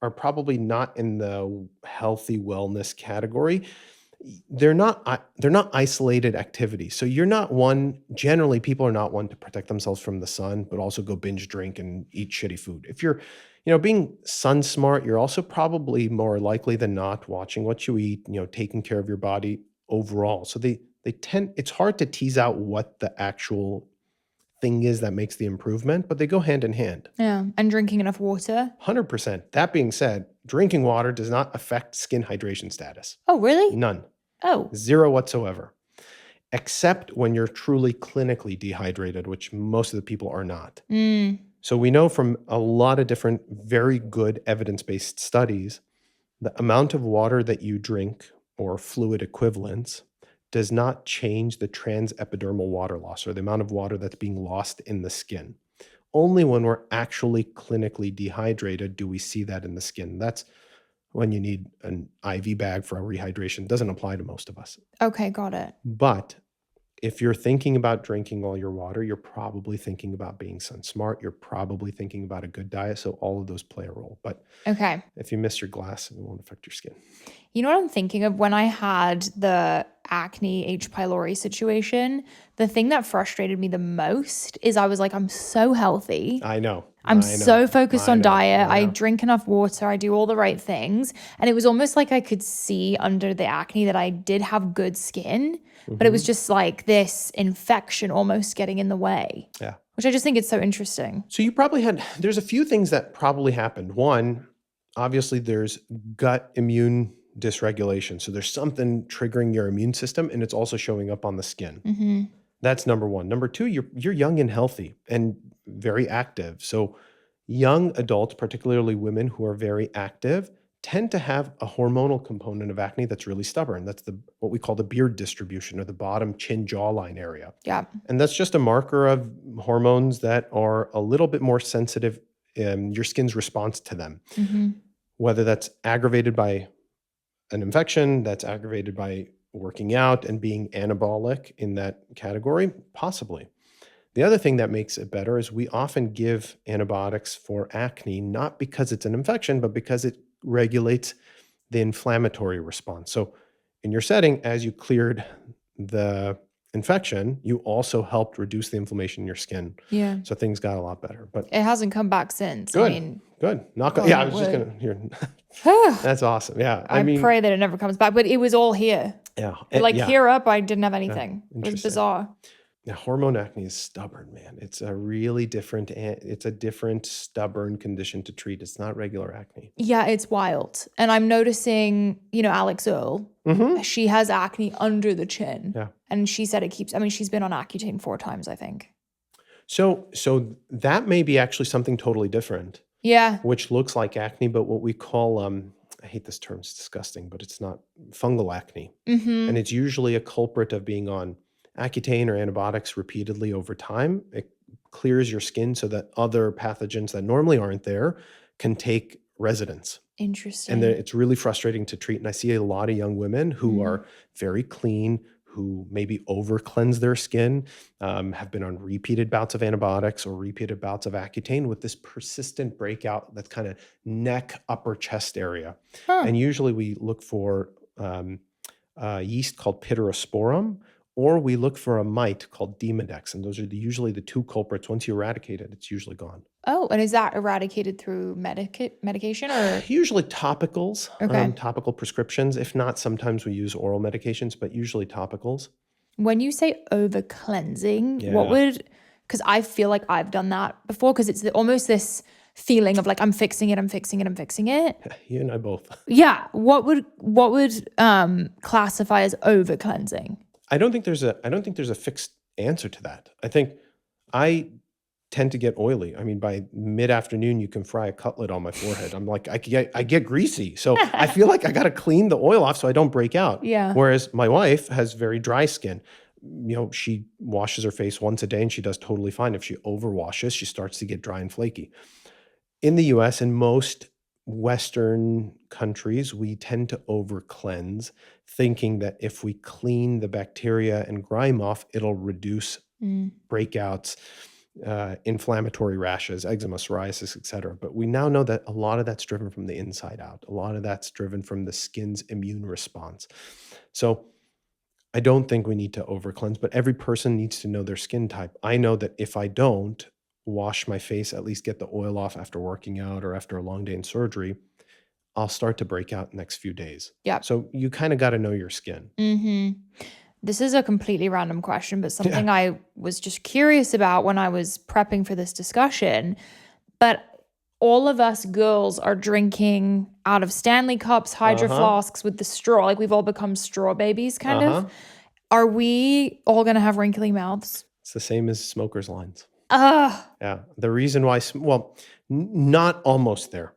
are probably not in the healthy wellness category. They're not isolated activities. So you're not one, generally people are not one to protect themselves from the sun, but also go binge drink and eat shitty food. If you're, being sun smart, you're also probably more likely than not watching what you eat, taking care of your body overall. So it's hard to tease out what the actual thing is that makes the improvement, but they go hand in hand. Yeah. And drinking enough water. 100%. That being said, drinking water does not affect skin hydration status. Oh, really? None. Oh. Zero whatsoever. Except when you're truly clinically dehydrated, which most of the people are not. So we know from a lot of different very good evidence-based studies, the amount of water that you drink or fluid equivalents does not change the transepidermal water loss, or the amount of water that's being lost in the skin. Only when we're actually clinically dehydrated do we see that in the skin. That's when you need an IV bag for a rehydration. It doesn't apply to most of us. Okay, got it. But if you're thinking about drinking all your water, you're probably thinking about being sun smart. You're probably thinking about a good diet. So all of those play a role. But okay, if you miss your glass, it won't affect your skin. You know what I'm thinking of? When I had the acne H. pylori situation, the thing that frustrated me the most is I was like, I'm so healthy. I know. I'm so focused on diet. I drink enough water. I do all the right things. And it was almost like I could see under the acne that I did have good skin, but it was just like this infection almost getting in the way. Yeah. Which I just think it's so interesting. So there's a few things that probably happened. One, obviously there's gut immune dysregulation. So there's something triggering your immune system, and it's also showing up on the skin. That's number one. Number two, you're young and healthy and very active. So young adults, particularly women who are very active, tend to have a hormonal component of acne that's really stubborn. That's what we call the beard distribution, or the bottom chin jawline area. Yeah. And that's just a marker of hormones that are a little bit more sensitive in your skin's response to them. Whether that's aggravated by an infection, that's aggravated by working out and being anabolic in that category, possibly. The other thing that makes it better is we often give antibiotics for acne, not because it's an infection, but because it regulates the inflammatory response. So in your setting, as you cleared the infection, you also helped reduce the inflammation in your skin. Yeah. So things got a lot better. But it hasn't come back since. Good. Good. Yeah, I was just going to hear. That's awesome. Yeah. I pray that it never comes back, but it was all here. Yeah. Like yeah. here up, I didn't have anything. It was Interesting. bizarre. Now, hormone acne is stubborn, man. It's a really different, it's a different stubborn condition to treat. It's not regular acne. Yeah, it's wild. And I'm noticing, Alex Earl, she has acne under the chin. Yeah. And she said it keeps, she's been on Accutane 4 times, I think. So that may be actually something totally different. Yeah. Which looks like acne, but what we call, I hate this term, it's disgusting, but it's not fungal acne. Mm-hmm. And it's usually a culprit of being on Accutane or antibiotics repeatedly over time. It clears your skin so that other pathogens that normally aren't there can take residence. Interesting. And it's really frustrating to treat. And I see a lot of young women who are very clean, who maybe over cleanse their skin, have been on repeated bouts of antibiotics or repeated bouts of Accutane with this persistent breakout that's kind of neck, upper chest area. And usually we look for yeast called Pityrosporum, or we look for a mite called Demodex. And those are usually the 2 culprits. Once you eradicate it, it's usually gone. Oh, and is that eradicated through medication or? Usually topicals, Okay. topical prescriptions. If not, sometimes we use oral medications, but usually topicals. When you say over cleansing, Yeah. because I feel like I've done that before, because it's almost this feeling of like, I'm fixing it. You and I both. Yeah. What would classify as over cleansing? I don't think there's a fixed answer to that. I think I tend to get oily. I mean, by mid-afternoon, you can fry a cutlet on my forehead. I'm like, I get greasy. So I feel like I got to clean the oil off so I don't break out. Yeah. Whereas my wife has very dry skin. She washes her face once a day and she does totally fine. If she overwashes, she starts to get dry and flaky. In the US and most Western countries, we tend to over cleanse, thinking that if we clean the bacteria and grime off, it'll reduce breakouts, inflammatory rashes, eczema, psoriasis, etc. But we now know that a lot of that's driven from the inside out. A lot of that's driven from the skin's immune response. So I don't think we need to over cleanse, but every person needs to know their skin type. I know that if I don't wash my face, at least get the oil off after working out or after a long day in surgery, I'll start to break out next few days. Yeah. So you kind of got to know your skin. This is a completely random question, but something I was just curious about when I was prepping for this discussion. But all of us girls are drinking out of Stanley cups, hydro flasks with the straw. Like we've all become straw babies, kind of. Are we all going to have wrinkly mouths? It's the same as smokers' lines. Ugh. Yeah. The reason why, not almost there.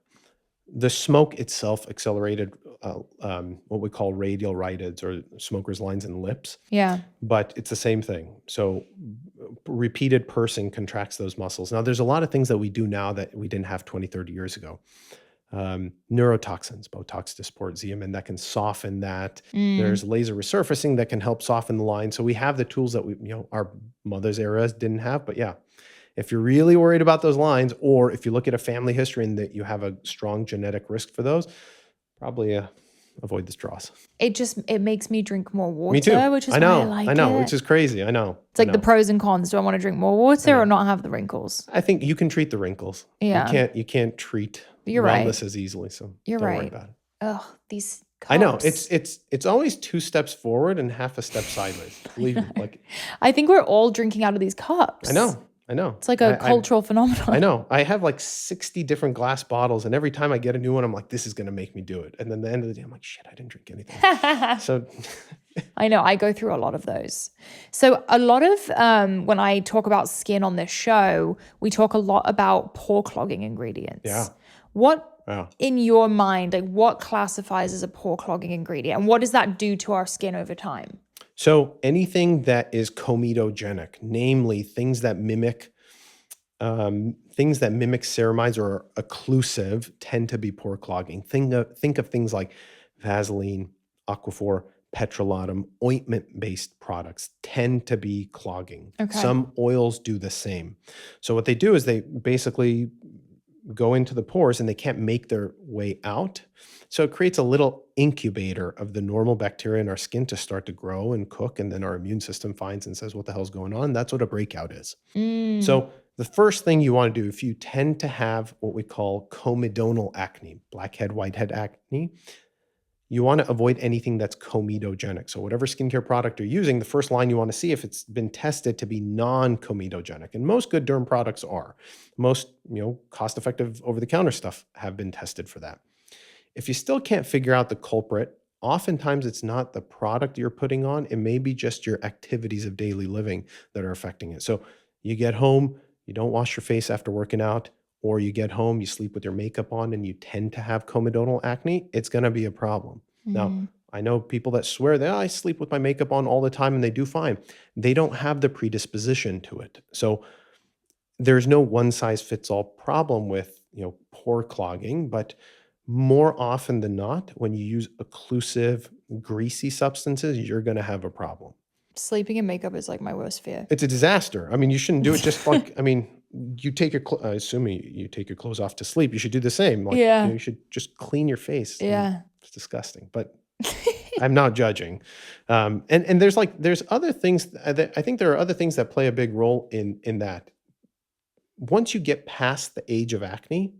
The smoke itself accelerated what we call radial rhytids or smokers' lines in lips. Yeah. But it's the same thing. So repeated pursing contracts those muscles. Now, there's a lot of things that we do now that we didn't have 20, 30 years ago. Neurotoxins, Botox, Dysport, Xeomin, that can soften that. There's laser resurfacing that can help soften the line. So we have the tools that our mother's eras didn't have. But yeah, if you're really worried about those lines, or if you look at a family history and that you have a strong genetic risk for those, probably avoid the straws. It makes me drink more water. Me too. Which is why I like it. Which is crazy. I know. It's like the pros and cons. Do I want to drink more water or not have the wrinkles? I think you can treat the wrinkles. Yeah. You can't treat You're wellness right. as easily. So You're don't right. worry about it. Ugh, these cups. I know. It's always 2 steps forward and half a step sideways. Believe me. Like I think we're all drinking out of these cups. I know. It's like a cultural phenomenon. I know. I have like 60 different glass bottles, and every time I get a new one, I'm like, this is going to make me do it. And then at the end of the day, I'm like, shit, I didn't drink anything. So I know. I go through a lot of those. So a lot of, when I talk about skin on this show, we talk a lot about pore-clogging ingredients. Yeah. What, in your mind, like what classifies as a pore-clogging ingredient? And what does that do to our skin over time? So anything that is comedogenic, namely things that mimic ceramides or are occlusive, tend to be pore clogging. Think of things like Vaseline, Aquaphor, petrolatum, ointment-based products tend to be clogging. Okay. Some oils do the same. So what they do is they basically go into the pores and they can't make their way out. So it creates a little incubator of the normal bacteria in our skin to start to grow and cook. And then our immune system finds and says, what the hell's going on? That's what a breakout is. So the first thing you want to do, if you tend to have what we call comedonal acne, blackhead, whitehead acne, you want to avoid anything that's comedogenic. So whatever skincare product you're using, the first line you want to see if it's been tested to be non-comedogenic. And most good derm products are. Most, cost-effective over-the-counter stuff have been tested for that. If you still can't figure out the culprit, oftentimes it's not the product you're putting on. It may be just your activities of daily living that are affecting it. So you get home, you don't wash your face after working out, or you get home, you sleep with your makeup on, and you tend to have comedonal acne, it's going to be a problem. Now, I know people that swear that I sleep with my makeup on all the time and they do fine. They don't have the predisposition to it. So there's no one size fits all problem with, pore clogging, but more often than not, when you use occlusive, greasy substances, you're going to have a problem. Sleeping in makeup is like my worst fear. It's a disaster. I mean, you shouldn't do it just like, you take your, assuming you take your clothes off to sleep, you should do the same. Like, Yeah. you should just clean your face. Yeah. It's disgusting, but I'm not judging. And there's other things that I think there are other things that play a big role in that. Once you get past the age of acne,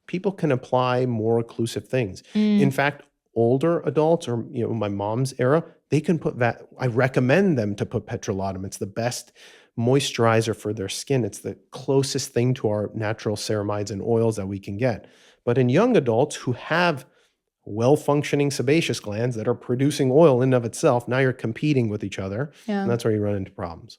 people can apply more occlusive things. In fact, older adults or my mom's era, they can put that. I recommend them to put petrolatum. It's the best moisturizer for their skin. It's the closest thing to our natural ceramides and oils that we can get. But in young adults who have well-functioning sebaceous glands that are producing oil in and of itself, now you're competing with each other. Yeah. And that's where you run into problems.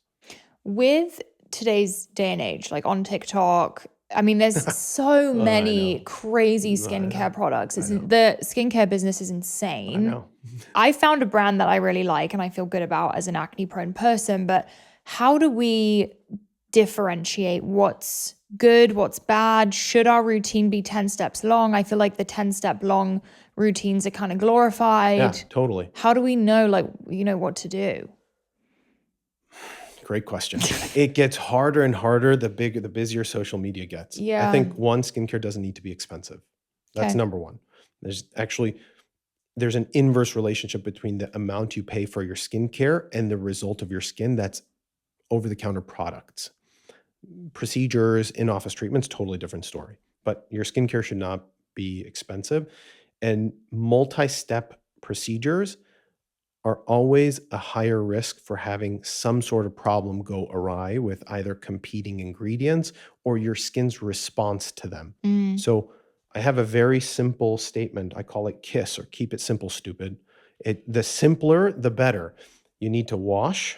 With today's day and age, like on TikTok, I mean, there's so many crazy skincare products. The skincare business is insane. I know. I found a brand that I really like and I feel good about as an acne-prone person, but how do we differentiate what's good, what's bad? Should our routine be 10 steps long? I feel like the 10-step long routines are kind of glorified. Yeah, totally. How do we know, what to do? Great question. It gets harder and harder the busier social media gets. Yeah. I think skincare doesn't need to be expensive. That's Okay. number one. There's an inverse relationship between the amount you pay for your skincare and the result of your skin. That's over-the-counter products. Procedures, in-office treatments, totally different story. But your skincare should not be expensive. And multi-step procedures are always a higher risk for having some sort of problem go awry with either competing ingredients or your skin's response to them. So I have a very simple statement. I call it KISS, or keep it simple, stupid. The simpler, the better. You need to wash.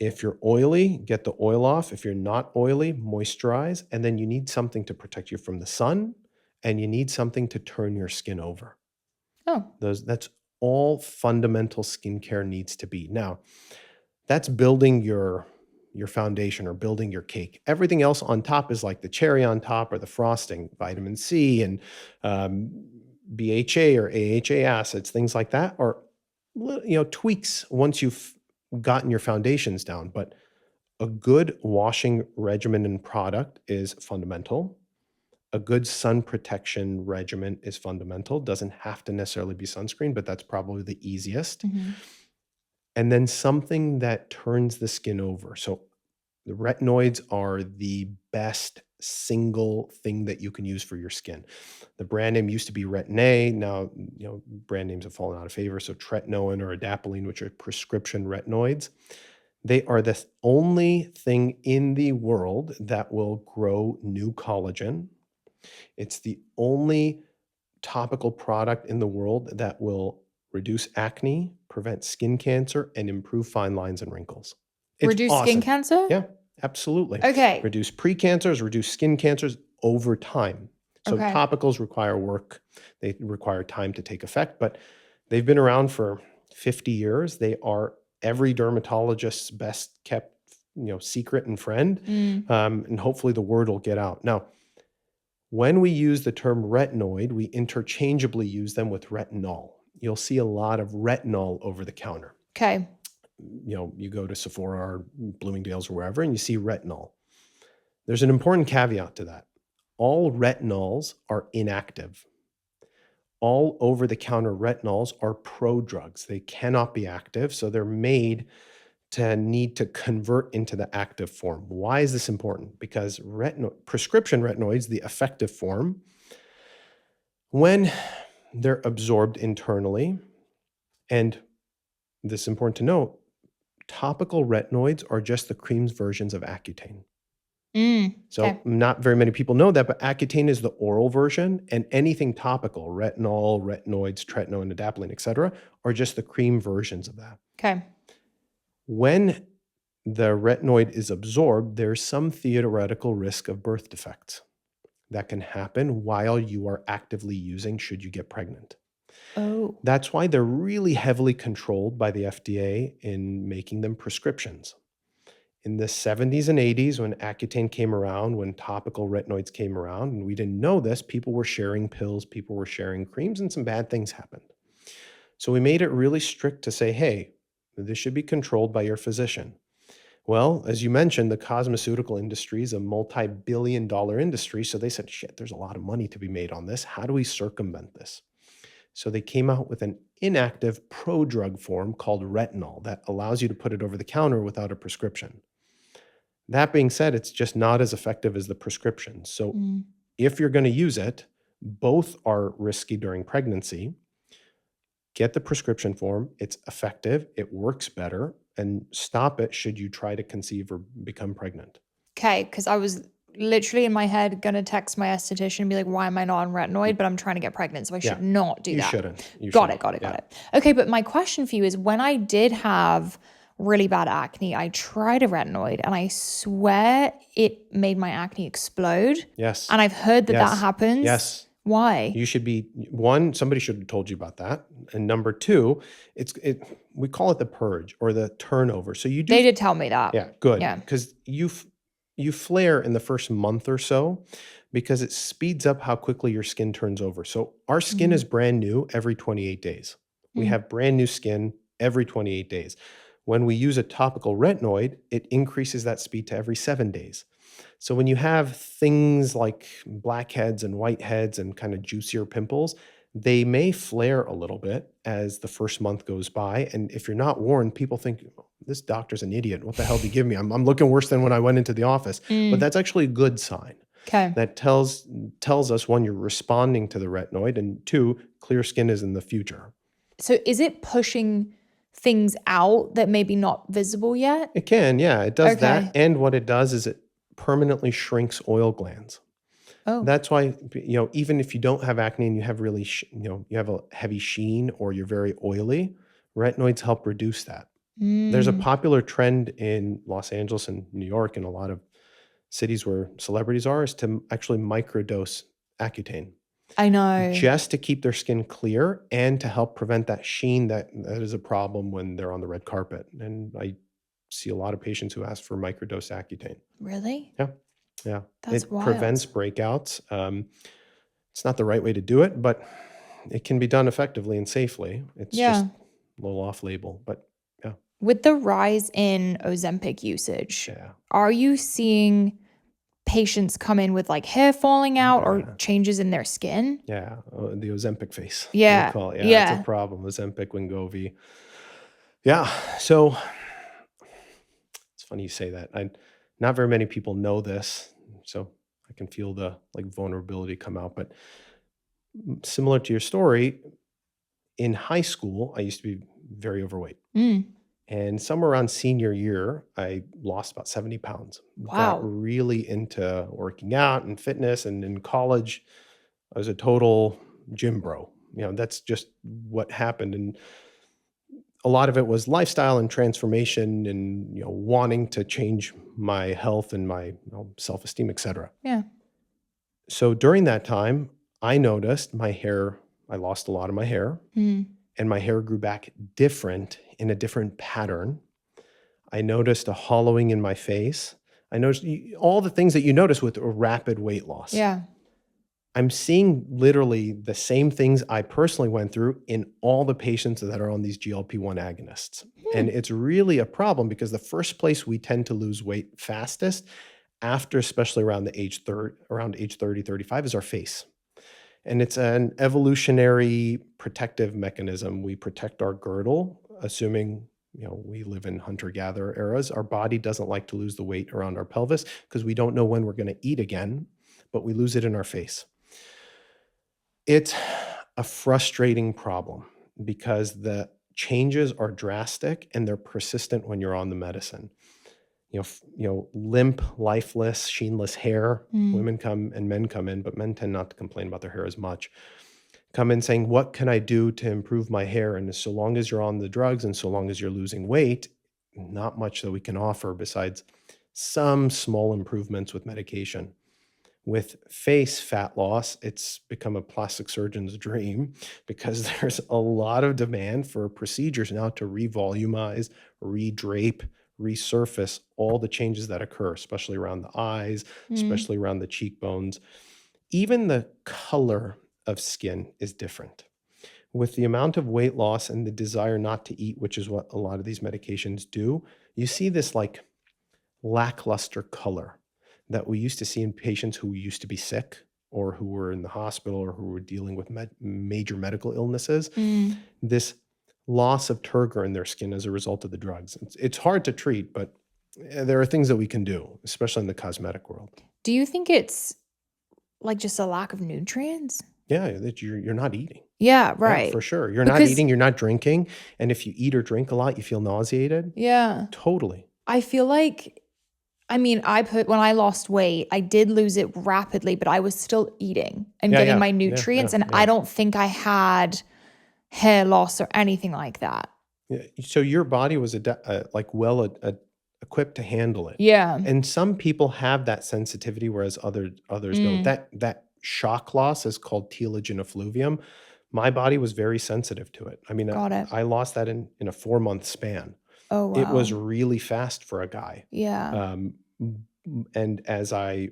If you're oily, get the oil off. If you're not oily, moisturize. And then you need something to protect you from the sun, and you need something to turn your skin over. Oh. That's all fundamental skincare needs to be. Now, that's building your foundation or building your cake. Everything else on top is like the cherry on top or the frosting, vitamin C and BHA or AHA acids, things like that, or tweaks once you've gotten your foundations down. But a good washing regimen and product is fundamental. A good sun protection regimen is fundamental. Doesn't have to necessarily be sunscreen, but that's probably the easiest. And then something that turns the skin over. So the retinoids are the best single thing that you can use for your skin. The brand name used to be Retin-A. Now, brand names have fallen out of favor. So tretinoin or adapalene, which are prescription retinoids. They are the only thing in the world that will grow new collagen. It's the only topical product in the world that will reduce acne, prevent skin cancer, and improve fine lines and wrinkles. It's Reduce awesome. skin cancer? Yeah, absolutely. Okay. Reduce precancers, reduce skin cancers over time. So Okay. topicals require work. They require time to take effect, but they've been around for 50 years. They are every dermatologist's best kept, secret and friend. And hopefully the word will get out. Now, when we use the term retinoid, we interchangeably use them with retinol. You'll see a lot of retinol over the counter. Okay. You go to Sephora or Bloomingdale's or wherever, and you see retinol. There's an important caveat to that. All retinols are inactive. All over-the-counter retinols are prodrugs. They cannot be active, so they're made to need to convert into the active form. Why is this important? Because prescription retinoids, the effective form, when they're absorbed internally. And this is important to note, topical retinoids are just the cream's versions of Accutane. So Okay. not very many people know that, but Accutane is the oral version, and anything topical, retinol, retinoids, tretinoin, adapalene, etc., are just the cream versions of that. Okay. When the retinoid is absorbed, there's some theoretical risk of birth defects that can happen while you are actively using should you get pregnant. Oh. That's why they're really heavily controlled by the FDA in making them prescriptions. In the 70s and 80s, when Accutane came around, when topical retinoids came around, and we didn't know this, people were sharing pills, people were sharing creams, and some bad things happened. So we made it really strict to say, hey, this should be controlled by your physician. Well, as you mentioned, the cosmeceutical industry is a multi-billion-dollar industry. So they said, shit, there's a lot of money to be made on this. How do we circumvent this? So they came out with an inactive prodrug form called retinol that allows you to put it over the counter without a prescription. That being said, it's just not as effective as the prescription. So if you're going to use it, both are risky during pregnancy. Get the prescription form. It's effective. It works better. And stop it should you try to conceive or become pregnant. Okay, because I was literally in my head going to text my esthetician and be like, why am I not on retinoid? But I'm trying to get pregnant, so I should not do You that. shouldn't. You Got shouldn't. it. Okay, but my question for you is, when I did have really bad acne, I tried a retinoid and I swear it made my acne explode. Yes. And I've heard that that happens. Yes. Why? You should be, one, somebody should have told you about that. And number two, we call it the purge or the turnover. So you do. They did tell me that. Yeah, good. Yeah. Because you flare in the first month or so because it speeds up how quickly your skin turns over. So our skin is brand new every 28 days. We have brand new skin every 28 days. When we use a topical retinoid, it increases that speed to every 7 days. So when you have things like blackheads and whiteheads and kind of juicier pimples, they may flare a little bit as the first month goes by. And if you're not warned, people think, this doctor's an idiot. What the hell did he give me? I'm looking worse than when I went into the office. But that's actually a good sign. Okay. That tells us, one, you're responding to the retinoid, and two, clear skin is in the future. So is it pushing things out that maybe not visible yet? It can, yeah. It does Okay. that. And what it does is it permanently shrinks oil glands. Oh. That's why, even if you don't have acne and you have really, you have a heavy sheen or you're very oily, retinoids help reduce that. There's a popular trend in Los Angeles and New York and a lot of cities where celebrities are, is to actually microdose Accutane. I know. Just to keep their skin clear and to help prevent that sheen that is a problem when they're on the red carpet. And I see a lot of patients who ask for microdose Accutane. Really? Yeah. That's it wild. prevents breakouts. It's not the right way to do it, but it can be done effectively and safely. It's just a little off label, but yeah. With the rise in Ozempic usage, Yeah. are you seeing patients come in with like hair falling out or changes in their skin? Yeah. The Ozempic face. Yeah. we call it. Yeah. It's a problem. Ozempic, Wegovy. Yeah. So it's funny you say that. Not very many people know this, so I can feel the vulnerability come out. But similar to your story, in high school, I used to be very overweight. And somewhere around senior year, I lost about 70 pounds. Wow. Got really into working out and fitness. And in college, I was a total gym bro. That's just what happened. And a lot of it was lifestyle and transformation and, wanting to change my health and my self-esteem, et cetera. Yeah. So during that time, I noticed my hair, I lost a lot of my hair. And my hair grew back different in a different pattern. I noticed a hollowing in my face. I noticed all the things that you notice with a rapid weight loss. Yeah. I'm seeing literally the same things I personally went through in all the patients that are on these GLP-1 agonists. And it's really a problem because the first place we tend to lose weight fastest after, especially around age 30, 35, is our face. And it's an evolutionary protective mechanism. We protect our girdle, assuming, we live in hunter-gatherer eras. Our body doesn't like to lose the weight around our pelvis because we don't know when we're going to eat again, but we lose it in our face. a frustrating problem because the changes are drastic and they're persistent when you're on the medicine. Limp, lifeless, sheenless hair. Mm. Women come and men come in, but men tend not to complain about their hair as much. Come in saying, what can I do to improve my hair? And so long as you're on the drugs and so long as you're losing weight, not much that we can offer besides some small improvements with medication. With face fat loss, it's become a plastic surgeon's dream because there's a lot of demand for procedures now to revolumize, redrape, resurface all the changes that occur, especially around the eyes, especially around the cheekbones. Even the color of skin is different. With the amount of weight loss and the desire not to eat, which is what a lot of these medications do, you see this like lackluster color that we used to see in patients who used to be sick or who were in the hospital or who were dealing with major medical illnesses. This loss of turgor in their skin as a result of the drugs. It's hard to treat, but there are things that we can do, especially in the cosmetic world. Do you think it's like just a lack of nutrients? Yeah, that you're not eating. Yeah, Yeah, right. for sure. You're not eating, you're not drinking. And if you eat or drink a lot, you feel nauseated. Yeah. Totally. I feel like, when I lost weight, I did lose it rapidly, but I was still eating and getting my nutrients. And I don't think I had hair loss or anything like that. Yeah. So your body was equipped to handle it. Yeah. And some people have that sensitivity, whereas others don't. That shock loss is called telogen effluvium. My body was very sensitive to it. Got it. I lost that in a 4-month span. Oh, wow. It was really fast for a guy. Yeah. And as I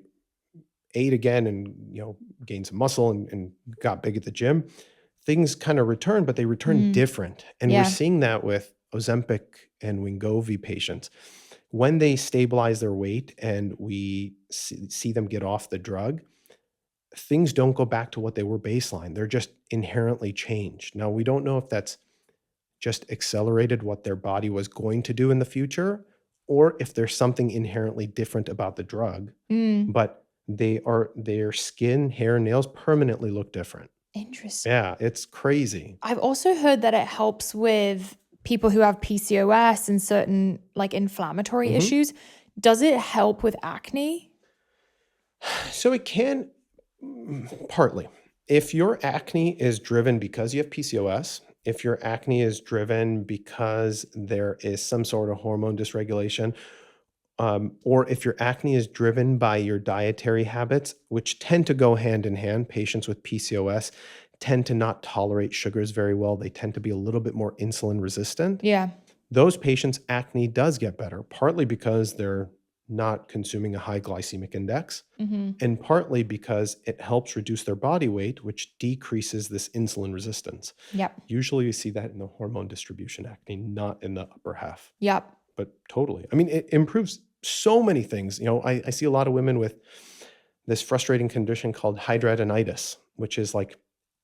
ate again and gained some muscle and got big at the gym, things kind of returned, but they returned different. And we're seeing that with Ozempic and Wegovy patients. When they stabilize their weight and we see them get off the drug, things don't go back to what they were baseline. They're just inherently changed. Now, we don't know if that's just accelerated what their body was going to do in the future, or if there's something inherently different about the drug, but their skin, hair, nails permanently look different. Interesting. Yeah, it's crazy. I've also heard that it helps with people who have PCOS and certain like inflammatory issues. Does it help with acne? So it can, partly. If your acne is driven because you have PCOS, if your acne is driven because there is some sort of hormone dysregulation, or if your acne is driven by your dietary habits, which tend to go hand in hand, patients with PCOS tend to not tolerate sugars very well. They tend to be a little bit more insulin resistant. Yeah. Those patients' acne does get better, partly because they're not consuming a high glycemic index, and partly because it helps reduce their body weight, which decreases this insulin resistance. Yep. Usually we see that in the hormone distribution acne, not in the upper half. Yep. But totally. It improves so many things. I see a lot of women with this frustrating condition called hidradenitis, which is like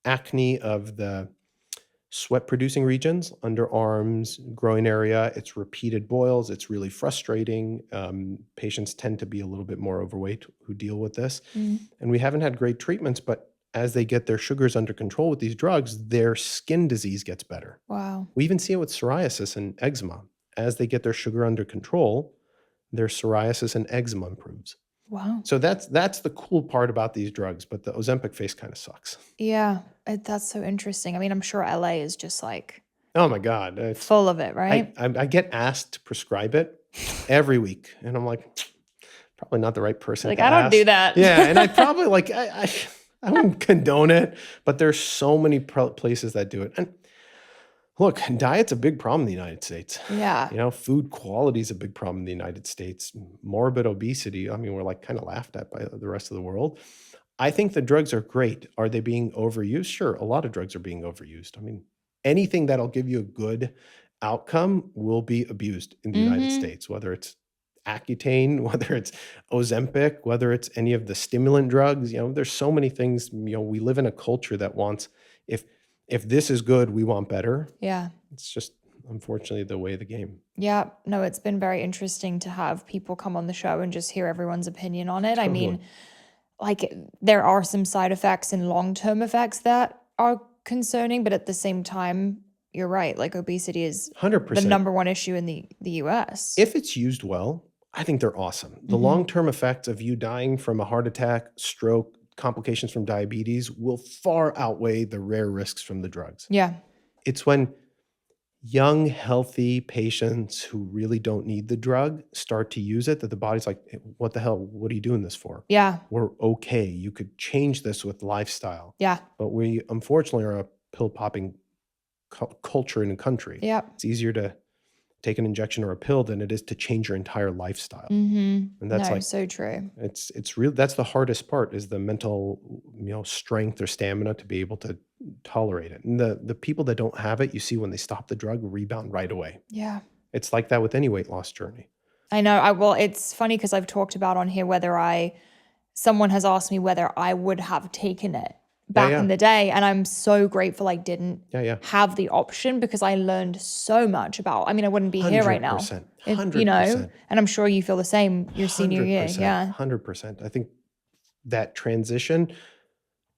acne of the sweat-producing regions, underarms, groin area. It's repeated boils. It's really frustrating. Patients tend to be a little bit more overweight who deal with this. And we haven't had great treatments, but as they get their sugars under control with these drugs, their skin disease gets better. Wow. We even see it with psoriasis and eczema. As they get their sugar under control, their psoriasis and eczema improves. Wow. So that's the cool part about these drugs, but the Ozempic face kind of sucks. Yeah, that's so interesting. I'm sure LA is just like, oh my God, it's full of it, right? I get asked to prescribe it every week, and I'm like, probably not the right person. Like, to I don't ask. do that. Yeah, and I probably I wouldn't condone it, but there's so many places that do it. And look, diet's a big problem in the United States. Yeah. Food quality is a big problem in the United States. Morbid obesity, we're like kind of laughed at by the rest of the world. I think the drugs are great. Are they being overused? Sure, a lot of drugs are being overused. Anything that'll give you a good outcome will be abused in the United States, whether it's Accutane, whether it's Ozempic, whether it's any of the stimulant drugs. There's so many things. We live in a culture that wants, if this is good, we want better. Yeah. It's just, unfortunately, the way of the game. Yeah. No, it's been very interesting to have people come on the show and just hear everyone's opinion on it. Totally. There are some side effects and long-term effects that are concerning, but at the same time, you're right. Like obesity is 100%. the number one issue in the US. If it's used well, I think they're awesome. The Mhm. long-term effects of you dying from a heart attack, stroke, complications from diabetes will far outweigh the rare risks from the drugs. Yeah. It's when young, healthy patients who really don't need the drug start to use it that the body's like, "Hey, what the hell? What are you doing this for? Yeah. We're okay. You could change this with lifestyle." Yeah. But we unfortunately are a pill popping culture in a country. Yep. It's easier to take an injection or a pill than it is to change your entire lifestyle. Mm-hmm. And that's No, like, so true. it's real. That's the hardest part, is the mental, strength or stamina to be able to tolerate it. And the people that don't have it, you see when they stop the drug, rebound right away. Yeah. It's like that with any weight loss journey. I know. Well, it's funny because I've talked about on here someone has asked me whether I would have taken it back yeah. in the day. And I'm so grateful I didn't Yeah. have the option, because I learned so much about, I wouldn't be here right now. 100%. And I'm sure you feel the same your senior year. 100%, Yeah. 100%. I think that transition,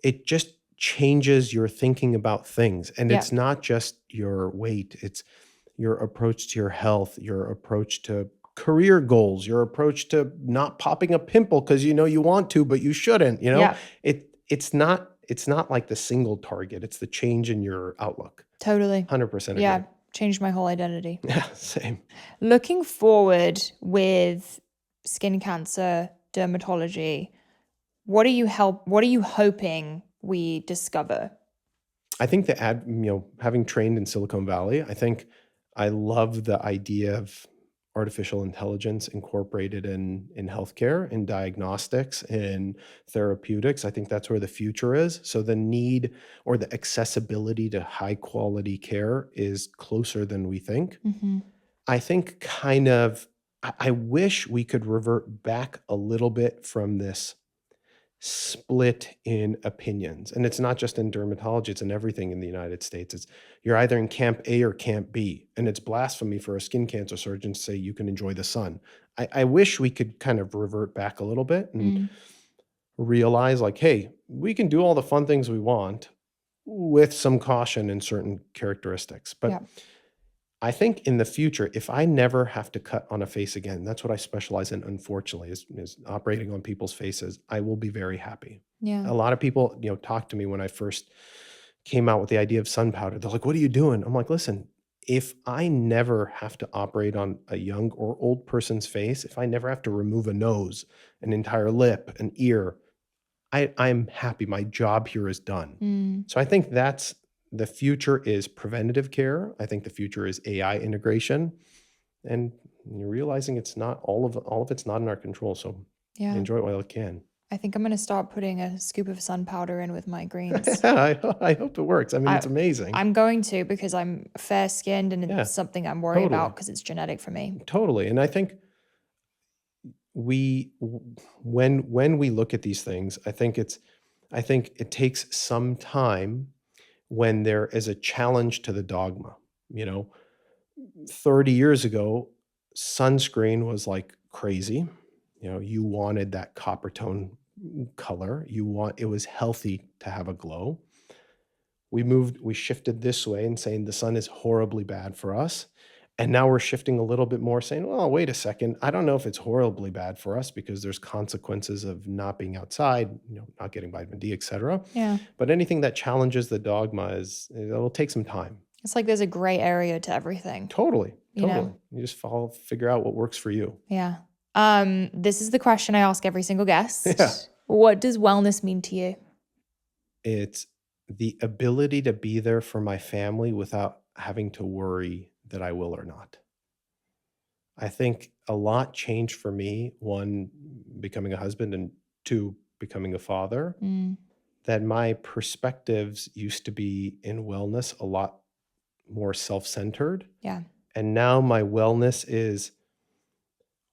it just changes your thinking about things. And it's not just your weight, it's your approach to your health, your approach to career goals, your approach to not popping a pimple because you want to, but you shouldn't. Yeah. It's not like the single target. It's the change in your outlook. Totally. 100% agree. Yeah. Changed my whole identity. Yeah, same. Looking forward with skin cancer, dermatology, what are you hoping we discover? I think having trained in Silicon Valley, I think I love the idea of artificial intelligence incorporated in healthcare, in diagnostics, in therapeutics. I think that's where the future is. So the need or the accessibility to high quality care is closer than we think. Mm-hmm. I think I wish we could revert back a little bit from this split in opinions. And it's not just in dermatology, it's in everything in the United States. You're either in camp A or camp B. And it's blasphemy for a skin cancer surgeon to say you can enjoy the sun. I wish we could kind of revert back a little bit and realize like, hey, we can do all the fun things we want with some caution in certain characteristics. But I think in the future, if I never have to cut on a face again, that's what I specialize in, unfortunately, is operating on people's faces, I will be very happy. Yeah. A lot of people, talk to me when I first came out with the idea of sun powder. They're like, what are you doing? I'm like, listen, if I never have to operate on a young or old person's face, if I never have to remove a nose, an entire lip, an ear, I'm happy. My job here is done. So I think the future is preventative care. I think the future is AI integration, and you're realizing it's not all of it's not in our control. So enjoy it while you can. I think I'm going to start putting a scoop of sun powder in with my greens. I hope it works. I mean, it's amazing. I'm going to, because I'm fair skinned, and it's something I'm worried about because it's genetic for me. Totally. And I think when we look at these things, I think it takes some time when there is a challenge to the dogma. 30 years ago, sunscreen was like crazy. You wanted that copper tone color. It was healthy to have a glow. We shifted this way and saying the sun is horribly bad for us. And now we're shifting a little bit more saying, well, wait a second. I don't know if it's horribly bad for us because there's consequences of not being outside, not getting vitamin D, et cetera. Yeah. But anything that challenges the dogma it'll take some time. It's like there's a gray area to everything. Totally. You just figure out what works for you. Yeah. This is the question I ask every single guest. Yeah. What does wellness mean to you? It's the ability to be there for my family without having to worry that I will or not. I think a lot changed for me. One, becoming a husband, and two, becoming a father. That my perspectives used to be in wellness a lot more self-centered. Yeah. And now my wellness is,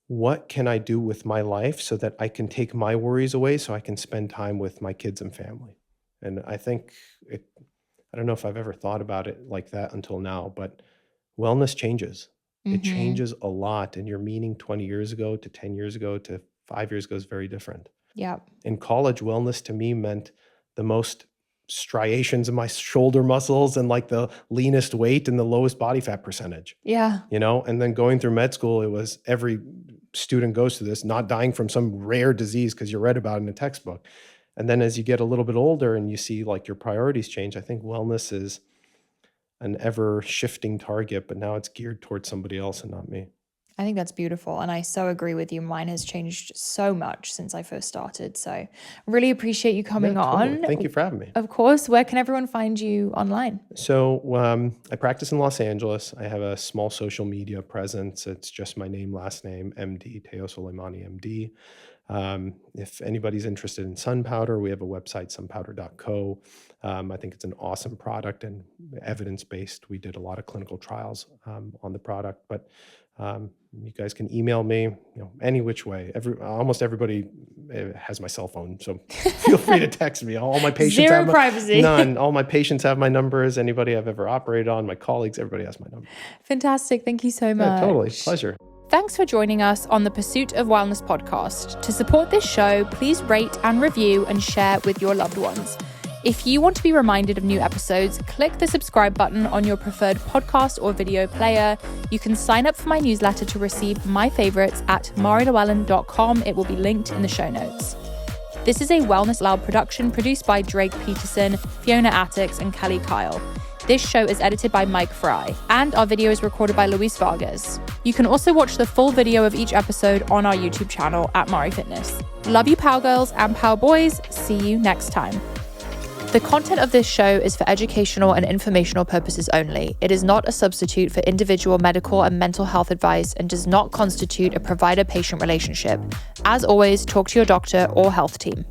what can I do with my life so that I can take my worries away so I can spend time with my kids and family? And I think I don't know if I've ever thought about it like that until now, but wellness changes. It changes a lot. And your meaning 20 years ago to 10 years ago to 5 years ago is very different. Yeah. In college, wellness to me meant the most striations in my shoulder muscles and like the leanest weight and the lowest body fat percentage, Yeah. and then going through med school, it was every student goes through this, not dying from some rare disease because you read about it in a textbook. And then as you get a little bit older and you see like your priorities change, I think wellness is an ever shifting target, but now it's geared towards somebody else and not me. I think that's beautiful. And I so agree with you. Mine has changed so much since I first started. So really appreciate you coming Yeah, totally. on. Thank you for having me. Of course. Where can everyone find you online? So I practice in Los Angeles. I have a small social media presence. It's just my name, last name, MD, Teo Soleymani, MD. If anybody's interested in sun powder, we have a website, sunpowder.co. I think it's an awesome product and evidence-based. We did a lot of clinical trials on the product, but you guys can email me, any which way. Almost everybody has my cell phone, so feel free to text me. All my patients Zero have privacy. None. All my patients have my numbers. Anybody I've ever operated on, my colleagues, everybody has my number. Fantastic. Thank you so much. Yeah, totally. Pleasure. Thanks for joining us on the Pursuit of Wellness podcast. To support this show, please rate and review and share with your loved ones. If you want to be reminded of new episodes, click the subscribe button on your preferred podcast or video player. You can sign up for my newsletter to receive my favorites at marilewellen.com. It will be linked in the show notes. This is a Wellness Loud production produced by Drake Peterson, Fiona Attix, and Kelly Kyle. This show is edited by Mike Fry, and our video is recorded by Luis Vargas. You can also watch the full video of each episode on our YouTube channel at Mari Fitness. Love you, Power Girls and Power Boys. See you next time. The content of this show is for educational and informational purposes only. It is not a substitute for individual medical and mental health advice and does not constitute a provider-patient relationship. As always, talk to your doctor or health team.